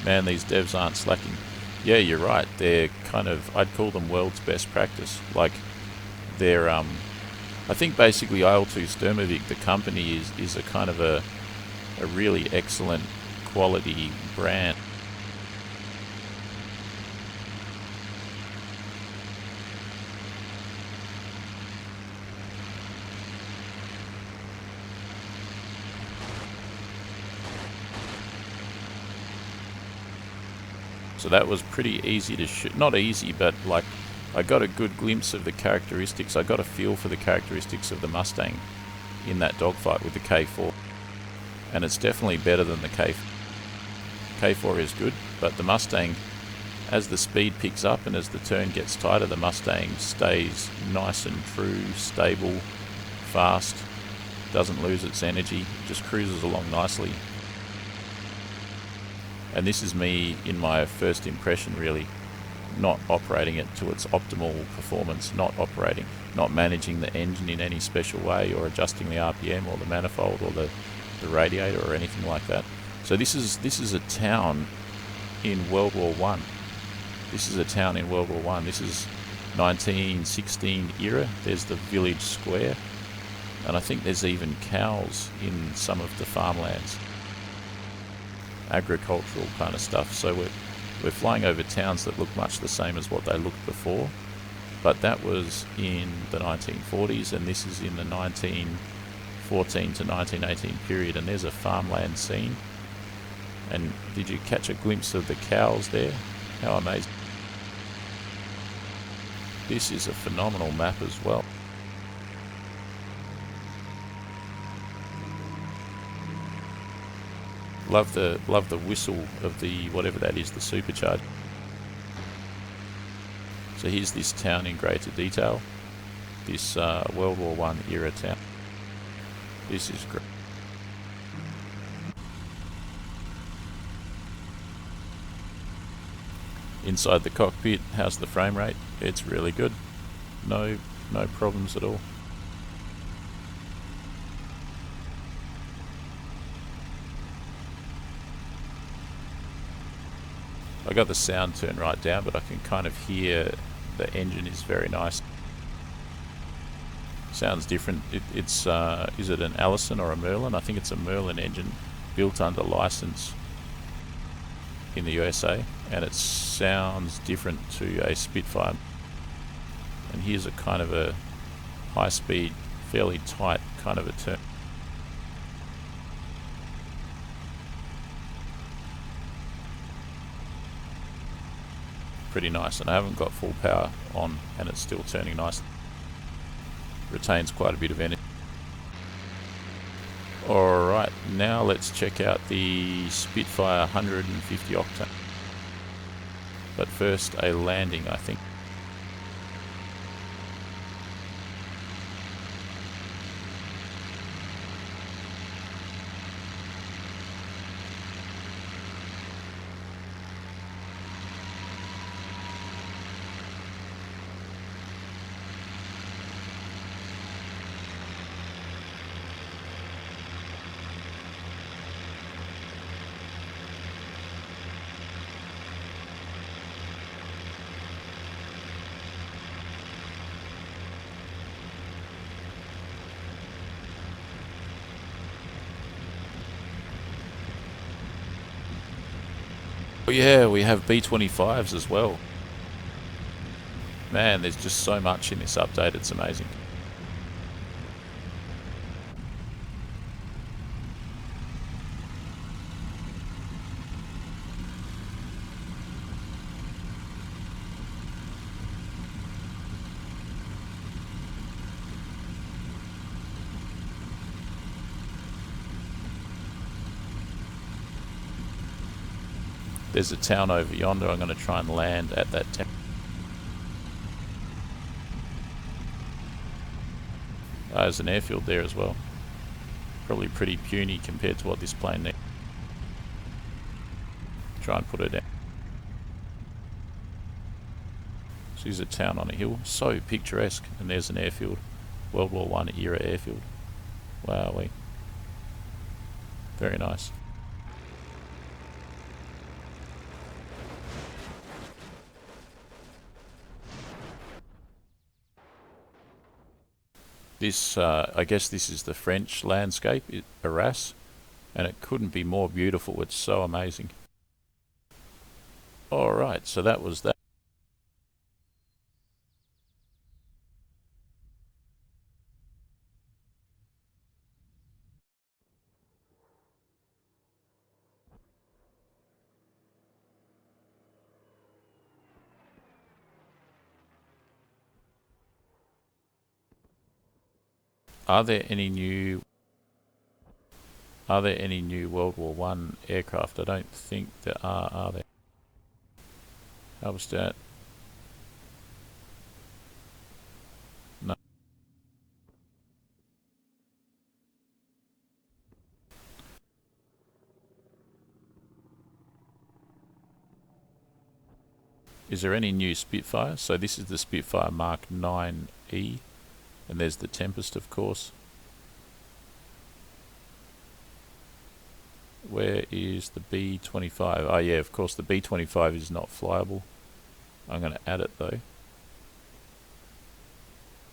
Man, these devs aren't slacking. Yeah, you're right. They're kind of, I'd call them world's best practice. Like, they're, I think basically IL-2 Sturmovik, the company, is a kind of a really excellent quality brand. So that was pretty easy to shoot. Not easy, but like I got a good glimpse of the characteristics. I got a feel for the characteristics of the Mustang in that dogfight with the K4. And it's definitely better than the K4. K4 is good, but the Mustang, as the speed picks up and as the turn gets tighter, the Mustang stays nice and true, stable, fast. doesn't lose its energy, just cruises along nicely. And this is me in my first impression, really, not operating it to its optimal performance, not managing the engine in any special way, or adjusting the RPM or the manifold or the radiator or anything like that. So this is a town in World War One. This is a town in World War One. This is 1916 era. There's the village square, and I think there's even cows in some of the farmlands. Agricultural kind of stuff. So we're flying over towns that look much the same as what they looked before, but that was in the 1940s, and this is in the 1914 to 1918 period, and there's a farmland scene. And did you catch a glimpse of the cows there? How amazing. This is a phenomenal map as well. Love the whistle of the, whatever that is, the Supercharger. So here's this town in greater detail. This World War One era town. This is great. Inside the cockpit, how's the frame rate? It's really good. No problems at all. I got the sound turned right down, but I can kind of hear the engine is very nice. Sounds different. It's is it an Allison or a Merlin? I think it's a Merlin engine built under license in the USA, and it sounds different to a Spitfire. And here's a kind of a high speed, fairly tight kind of a turn. Pretty nice, and I haven't got full power on, and it's still turning nice. Retains quite a bit of energy. Alright, now let's check out the Spitfire 150 octane. But first, a landing, I think. Oh yeah, we have B25s as well. Man, there's just so much in this update, it's amazing. There's a town over yonder. I'm going to try and land at that town. There's an airfield there as well. Probably pretty puny compared to what this plane needs. Try and put it down. So here's a town on a hill. So picturesque. And there's an airfield. World War One era airfield. Wowee. Very nice. This, I guess this is the French landscape, Arras, and it couldn't be more beautiful. It's so amazing. Alright, so that was that. Are there any new World War One aircraft? I don't think there are there? How was that? No. Is there any new Spitfire? So this is the Spitfire Mark 9E, and there's the Tempest, of course. Where is the B25? Oh yeah, of course the B25 is not flyable. I'm going to add it though.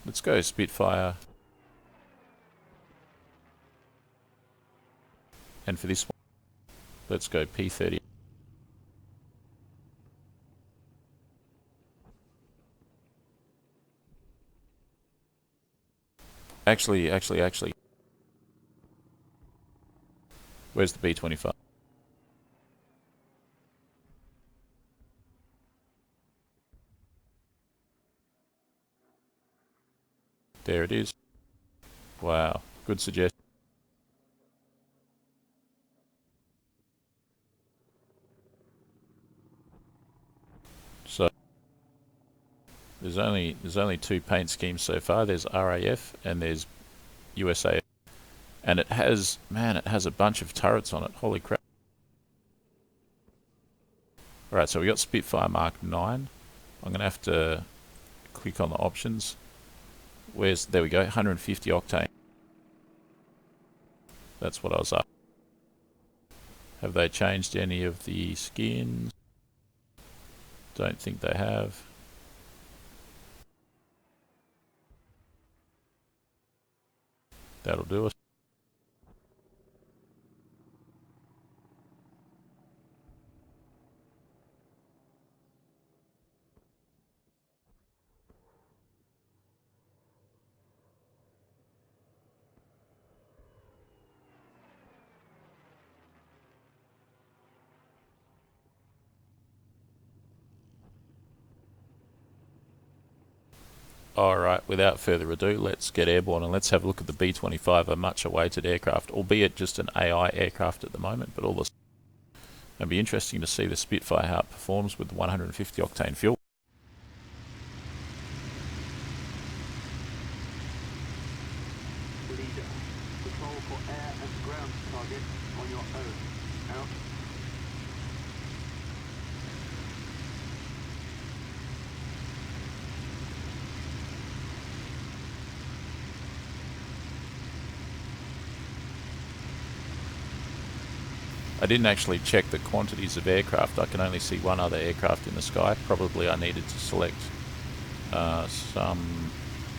Let's go Spitfire. And for this one, let's go P38. Actually. Where's the B25? There it is. Wow, good suggestion. So there's only two paint schemes so far. There's RAF and there's USA. And it has a bunch of turrets on it. Holy crap. Alright, so we got Spitfire Mark 9. I'm going to have to click on the options. There we go, 150 octane. That's what I was up. Have they changed any of the skins? Don't think they have. That'll do it. Alright, without further ado, let's get airborne and let's have a look at the B25, a much awaited aircraft, albeit just an AI aircraft at the moment, but all this. It'll be interesting to see the Spitfire how it performs with the 150 octane fuel. Leader, patrol for air and ground target on your own. Out. I didn't actually check the quantities of aircraft. I can only see one other aircraft in the sky. Probably I needed to select some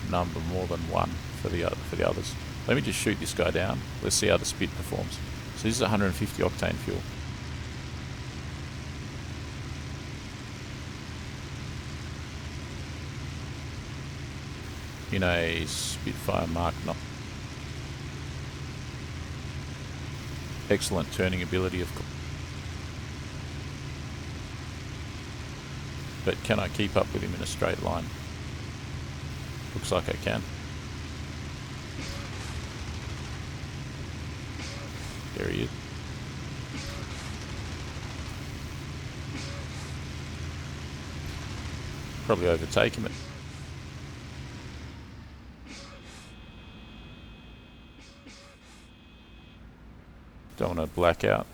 number more than one for the others. Let me just shoot this guy down. Let's see how the Spit performs. So this is 150 octane fuel. In a Spitfire Mark 9. Excellent turning ability, of course. But can I keep up with him in a straight line? Looks like I can. There he is. Probably overtake him. Don't want to black out.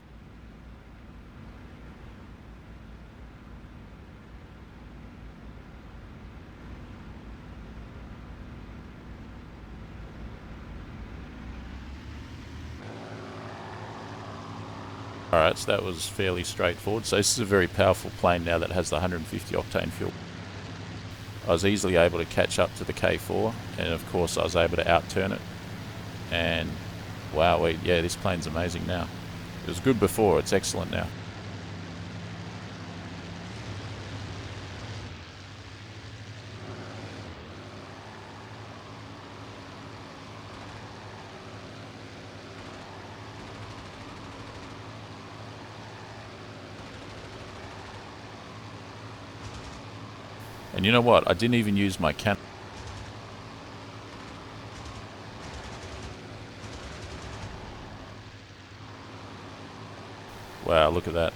Alright, so that was fairly straightforward. So this is a very powerful plane now that has the 150 octane fuel. I was easily able to catch up to the K4, and of course I was able to outturn it. And wow, yeah, this plane's amazing now. It was good before, it's excellent now. And you know what? I didn't even use my cannon. Wow, look at that.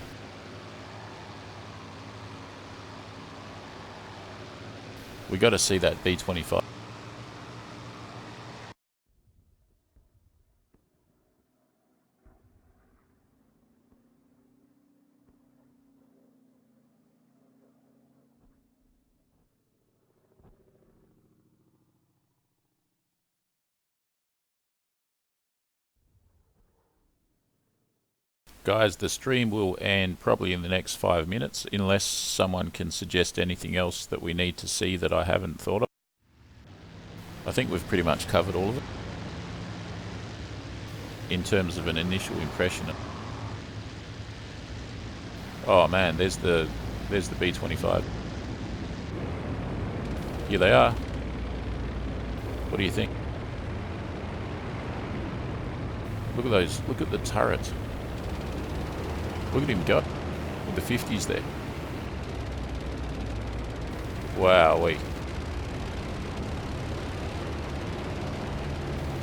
We got to see that B25. Guys, the stream will end probably in the next 5 minutes, unless someone can suggest anything else that we need to see that I haven't thought of. I think we've pretty much covered all of it in terms of an initial impression. Oh man, there's the B25. Here they are. What do you think? Look at those, look at the turret. Look at him go with the 50s there. Wowee.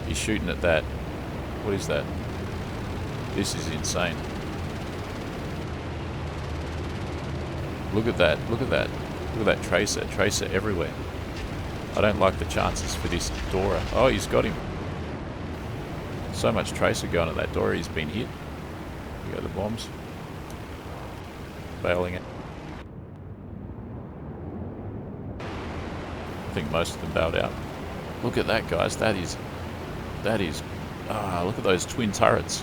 He's shooting at that. What is that? This is insane. Look at that, look at that. Look at that tracer, tracer everywhere. I don't like the chances for this Dora. Oh, he's got him. So much tracer going at that Dora, he's been hit. Here go the bombs. Bailing it. I think most of them bailed out. Look at that, guys. That is, look at those twin turrets.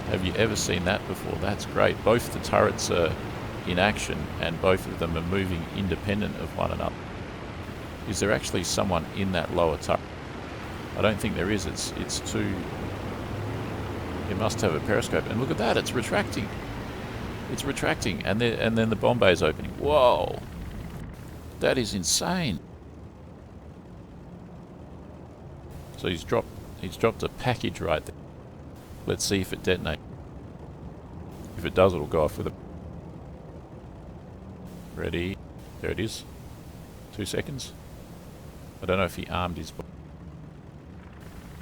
Have you ever seen that before? That's great. Both the turrets are in action and both of them are moving independent of one another. Is there actually someone in that lower turret? I don't think there is. It's too... It must have a periscope. And look at that, it's retracting. It's retracting, and then the bomb bay is opening. Whoa! That is insane. So he's dropped a package right there. Let's see if it detonates. If it does, it'll go off with it. Ready? There it is. 2 seconds. I don't know if he armed his bomb.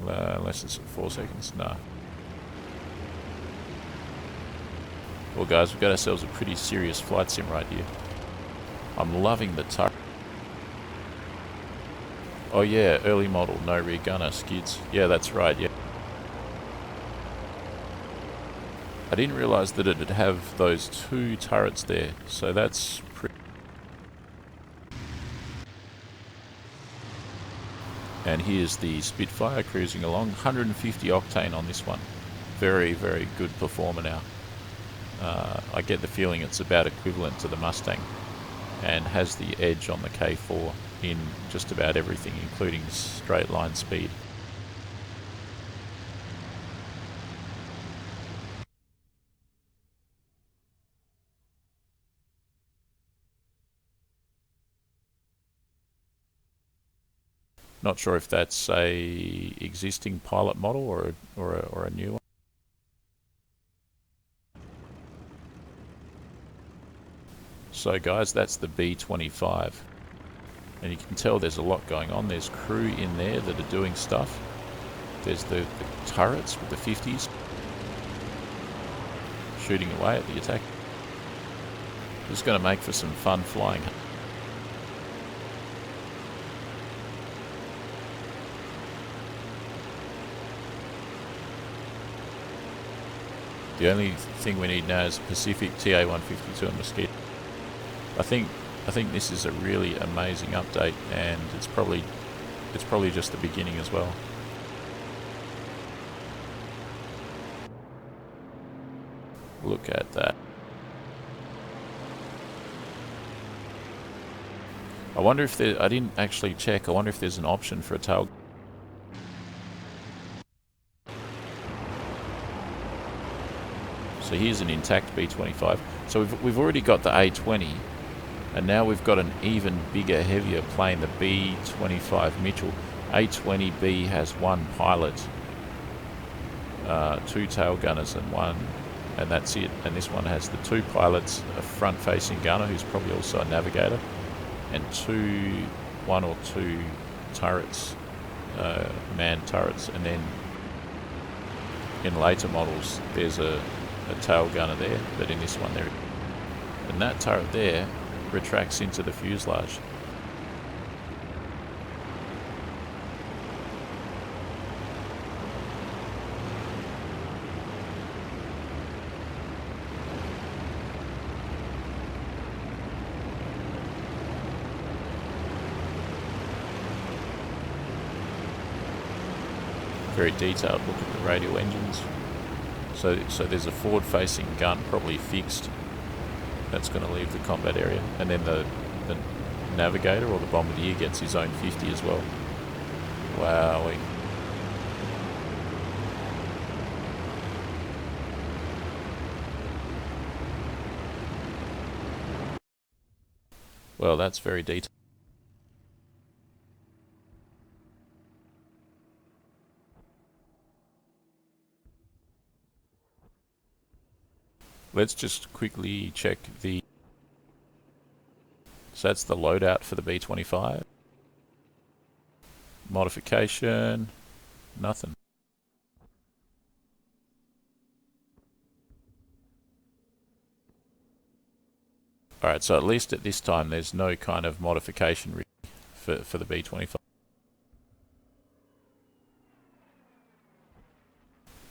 Unless it's 4 seconds. No. Well guys, we've got ourselves a pretty serious flight sim right here. I'm loving the turret. Oh yeah, early model, no rear gunner, skids. Yeah, that's right, yeah. I didn't realise that it'd have those 2 turrets there, so that's pretty... And here's the Spitfire cruising along, 150 octane on this one. Very, very good performer now. I get the feeling it's about equivalent to the Mustang and has the edge on the K4 in just about everything, including straight line speed. Not sure if that's a existing pilot model or a new one. So guys, that's the B25. And you can tell there's a lot going on. There's crew in there that are doing stuff. There's the turrets with the 50s shooting away at the attack. This is going to make for some fun flying. The only thing we need now is Pacific TA-152 and Mosquito. I think this is a really amazing update, and it's probably just the beginning as well. Look at that. I wonder if there... I didn't actually check. I wonder if there's an option for a tail. So here's an intact B25. So we've already got the A20, and now we've got an even bigger, heavier plane, the B25 Mitchell. A20B has 1 pilot, 2 tail gunners and that's it. And this one has the 2 pilots, a front-facing gunner who's probably also a navigator, and 1 or 2 turrets, manned turrets. And then in later models, there's a tail gunner there, but in this one there, and that turret there retracts into the fuselage. Very detailed look at the radial engines. So there's a forward-facing gun, probably fixed. That's going to leave the combat area, and then the navigator or the bombardier gets his own 50 as well. Wowee. Well, that's very detailed. Let's just quickly check the... So that's the loadout for the B25. Modification, nothing. Alright, so at least at this time there's no kind of modification for the B25.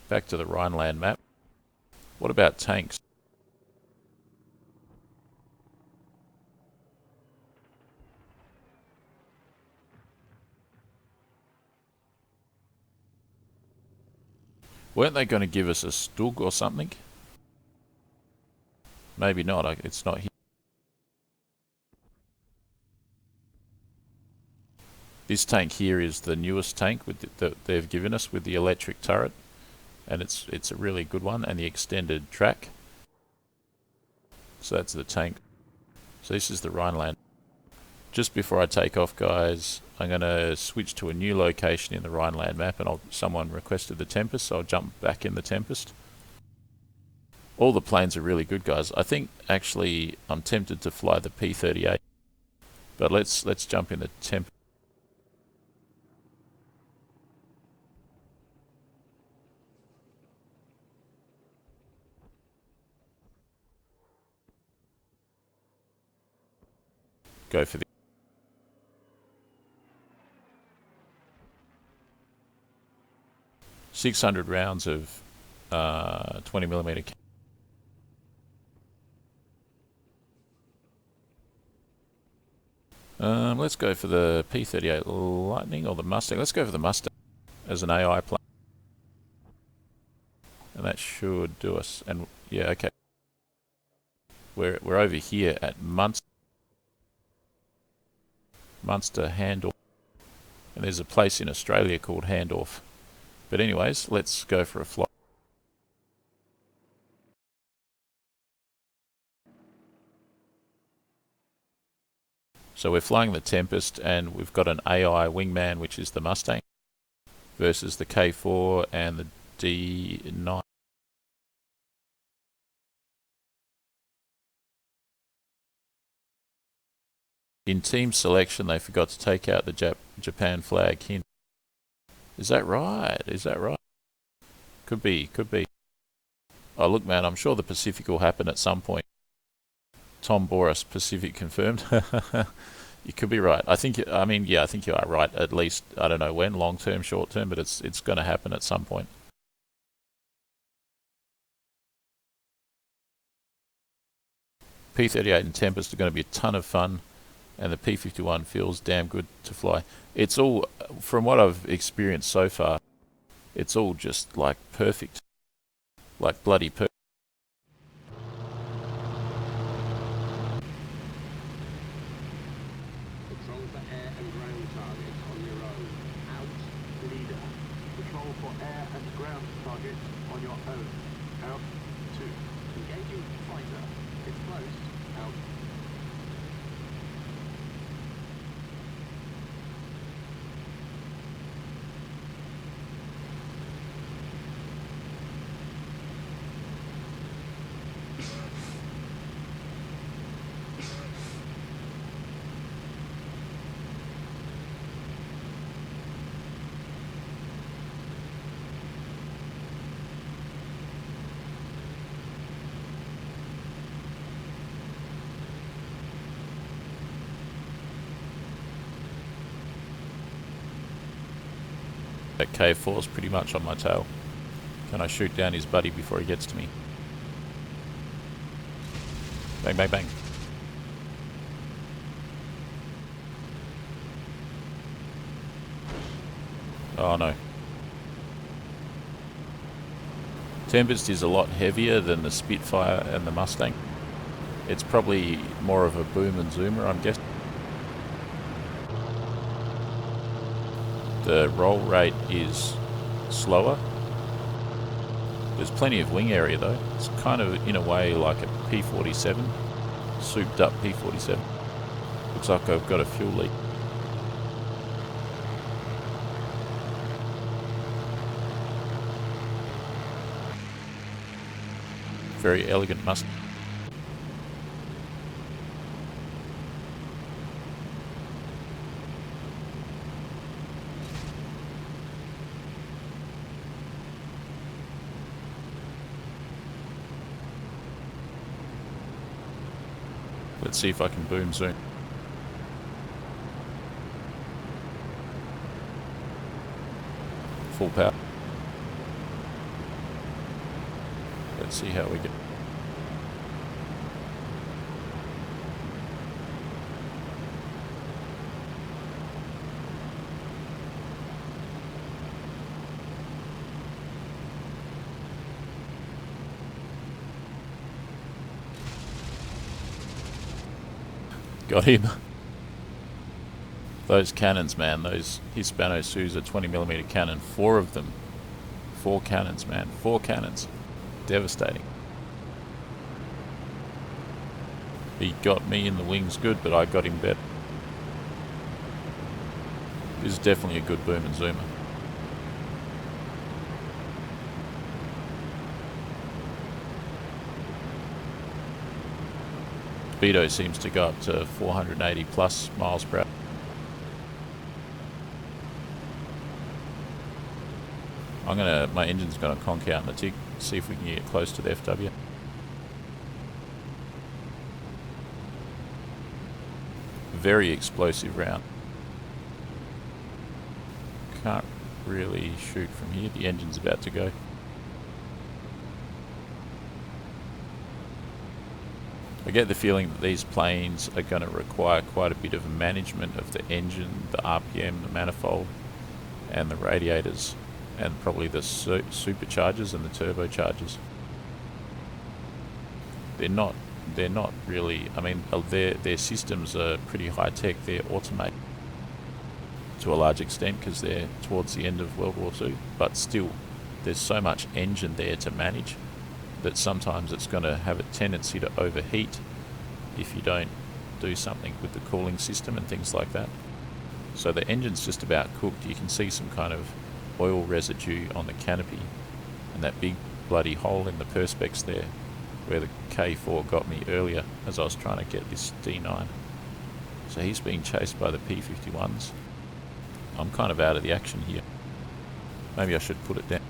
Back to the Rhineland map. What about tanks? Weren't they going to give us a Stug or something? Maybe not, it's not here. This tank here is the newest tank that they've given us with the electric turret. And it's a really good one, and the extended track. So that's the tank. So this is the Rhineland. Just before I take off, guys, I'm going to switch to a new location in the Rhineland map, and someone requested the Tempest, so I'll jump back in the Tempest. All the planes are really good, guys. I think actually I'm tempted to fly the P38, but let's jump in the Tempest. Go for the 600 rounds of 20mm. Let's go for the P38 Lightning or the Mustang. Let's go for the Mustang as an AI plane. And that should do us. And yeah, okay. We're over here at Munster Handorf. And there's a place in Australia called Handorf. But anyways, let's go for a flight. So we're flying the Tempest, and we've got an AI wingman, which is the Mustang, versus the K4 and the D9. In team selection, they forgot to take out the Japan flag hint. Is that right? Is that right? Could be, could be. Oh, look, man, I'm sure the Pacific will happen at some point. Tom Boris, Pacific confirmed. You could be right. I think you are right. At least, I don't know when, long term, short term, but it's going to happen at some point. P38 and Tempest are going to be a ton of fun, and the P51 feels damn good to fly. It's all, from what I've experienced so far, it's all just like perfect. Like bloody perfect. Patrol for air and ground targets on your own. Out, leader. Patrol for air and ground targets on your own. Out, 2. Engaging fighter. It's close. Out. That K4's pretty much on my tail. Can I shoot down his buddy before he gets to me? Bang, bang, bang. Oh no. Tempest is a lot heavier than the Spitfire and the Mustang. It's probably more of a boom and zoomer, I'm guessing. The roll rate is slower. There's plenty of wing area though. It's kind of in a way like a P47, souped up P47. Looks like I've got a fuel leak. Very elegant Mustang. Let's see if I can boom zoom. Full power. Let's see how we get. Got him. Those cannons, man, those Hispano Suiza 20mm cannon, 4 of them. 4 cannons, man, 4 cannons. Devastating. He got me in the wings good, but I got him better. This is definitely a good boom and zoomer. Speedo seems to go up to 480 plus miles per hour. My engine's gonna conk out in the tick, see if we can get close to the FW. Very explosive round. Can't really shoot from here, the engine's about to go. I get the feeling that these planes are going to require quite a bit of management of the engine, the RPM, the manifold, and the radiators, and probably the superchargers and the turbochargers. They're not really, I mean, their systems are pretty high tech, they're automated to a large extent because they're towards the end of World War II, but still, there's so much engine there to manage that sometimes it's going to have a tendency to overheat if you don't do something with the cooling system and things like that. So the engine's just about cooked. You can see some kind of oil residue on the canopy and that big bloody hole in the perspex there where the K4 got me earlier as I was trying to get this D9. So he's being chased by the P51s. I'm kind of out of the action here. Maybe I should put it down.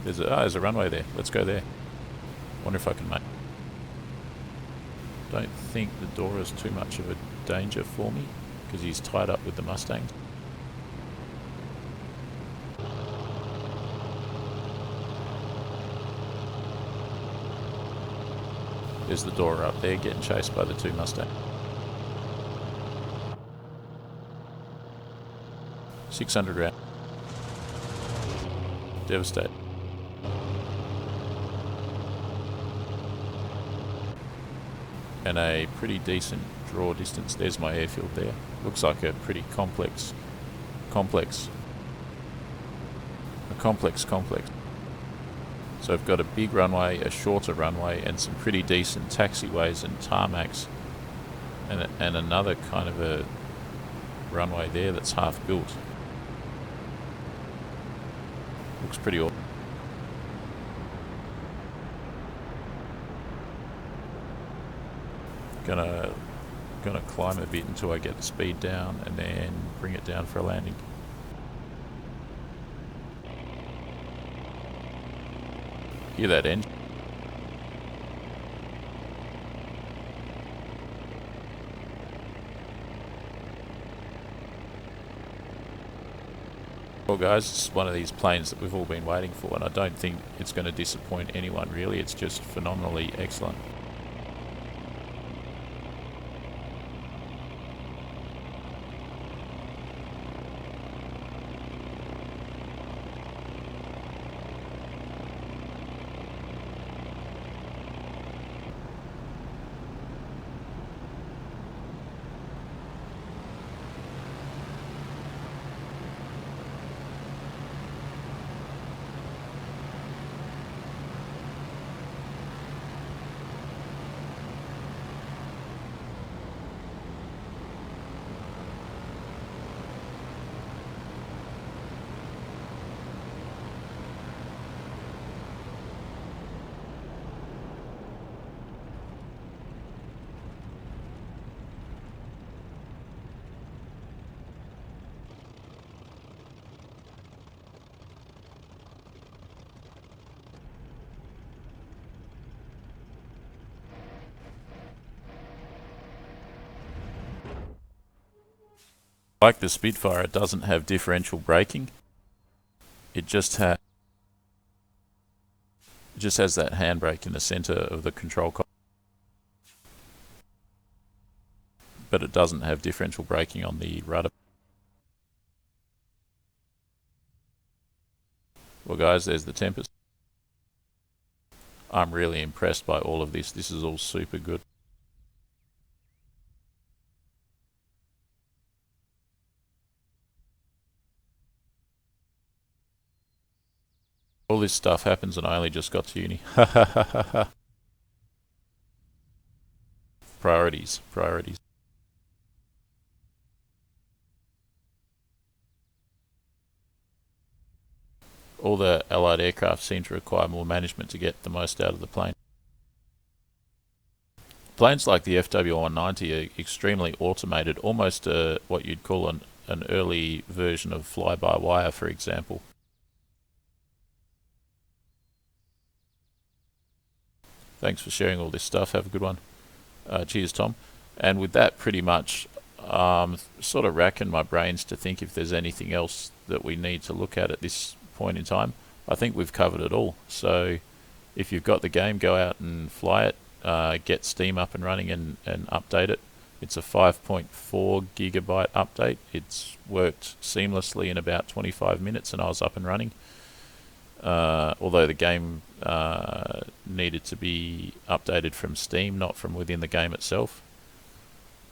There's a runway there. Let's go there. Wonder if I can make. Don't think the door is too much of a danger for me because he's tied up with the Mustangs. There's the door up there getting chased by the 2 Mustangs. 600 round. Devastated. And a pretty decent draw distance. There's my airfield there. Looks like a pretty complex. So I've got a big runway, a shorter runway, and some pretty decent taxiways and tarmacs, and another kind of a runway there that's half built. Looks pretty awesome. Gonna climb a bit until I get the speed down and then bring it down for a landing. Hear that engine? Well guys, it's one of these planes that we've all been waiting for, and I don't think it's going to disappoint anyone really. It's just phenomenally excellent. Like the Spitfire, it doesn't have differential braking. It just has that handbrake in the center of the control column. But it doesn't have differential braking on the rudder. Well guys, there's the Tempest. I'm really impressed by all of this. This is all super good. All this stuff happens and I only just got to uni. Priorities. All the allied aircraft seem to require more management to get the most out of the plane. Planes like the FW190 are extremely automated, almost what you'd call an early version of fly-by-wire, for example. Thanks for sharing all this stuff. Have a good one. Cheers, Tom. And with that, pretty much, sort of racking my brains to think if there's anything else that we need to look at this point in time. I think we've covered it all. So if you've got the game, go out and fly it. Get Steam up and running and update it. It's a 5.4 gigabyte update. It's worked seamlessly in about 25 minutes and I was up and running. Although the game needed to be updated from Steam, not from within the game itself.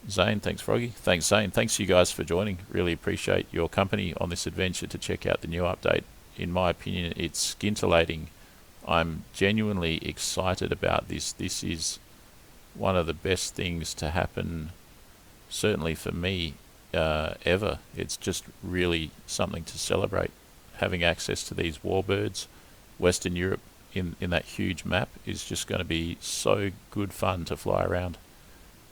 Zane, thanks Froggy. Thanks Zane. Thanks you guys for joining. Really appreciate your company on this adventure to check out the new update. In my opinion, it's scintillating. I'm genuinely excited about this. This is one of the best things to happen, certainly for me, ever. It's just really something to celebrate. Having access to these warbirds, Western Europe in that huge map is just going to be so good fun to fly around.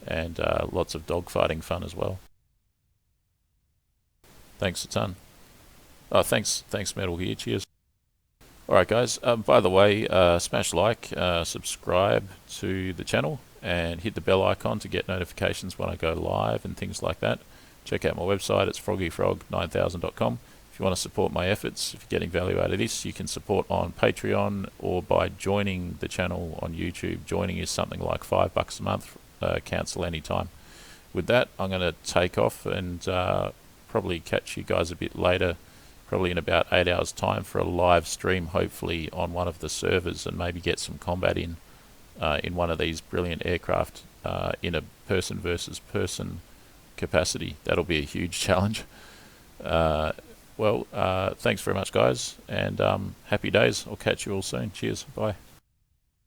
And lots of dogfighting fun as well. Thanks a ton. Oh, thanks Metal here. Cheers. Alright guys, by the way, smash like, subscribe to the channel and hit the bell icon to get notifications when I go live and things like that. Check out my website, it's froggyfrog9000.com. If you want to support my efforts, if you're getting value out of this, you can support on Patreon or by joining the channel on YouTube. Joining is something like $5 a month, cancel any time. With that, I'm going to take off and probably catch you guys a bit later, probably in about 8 hours time for a live stream, hopefully on one of the servers, and maybe get some combat in one of these brilliant aircraft in a person versus person capacity. That'll be a huge challenge. Well, thanks very much guys, and happy days. I'll catch you all soon. Cheers. Bye.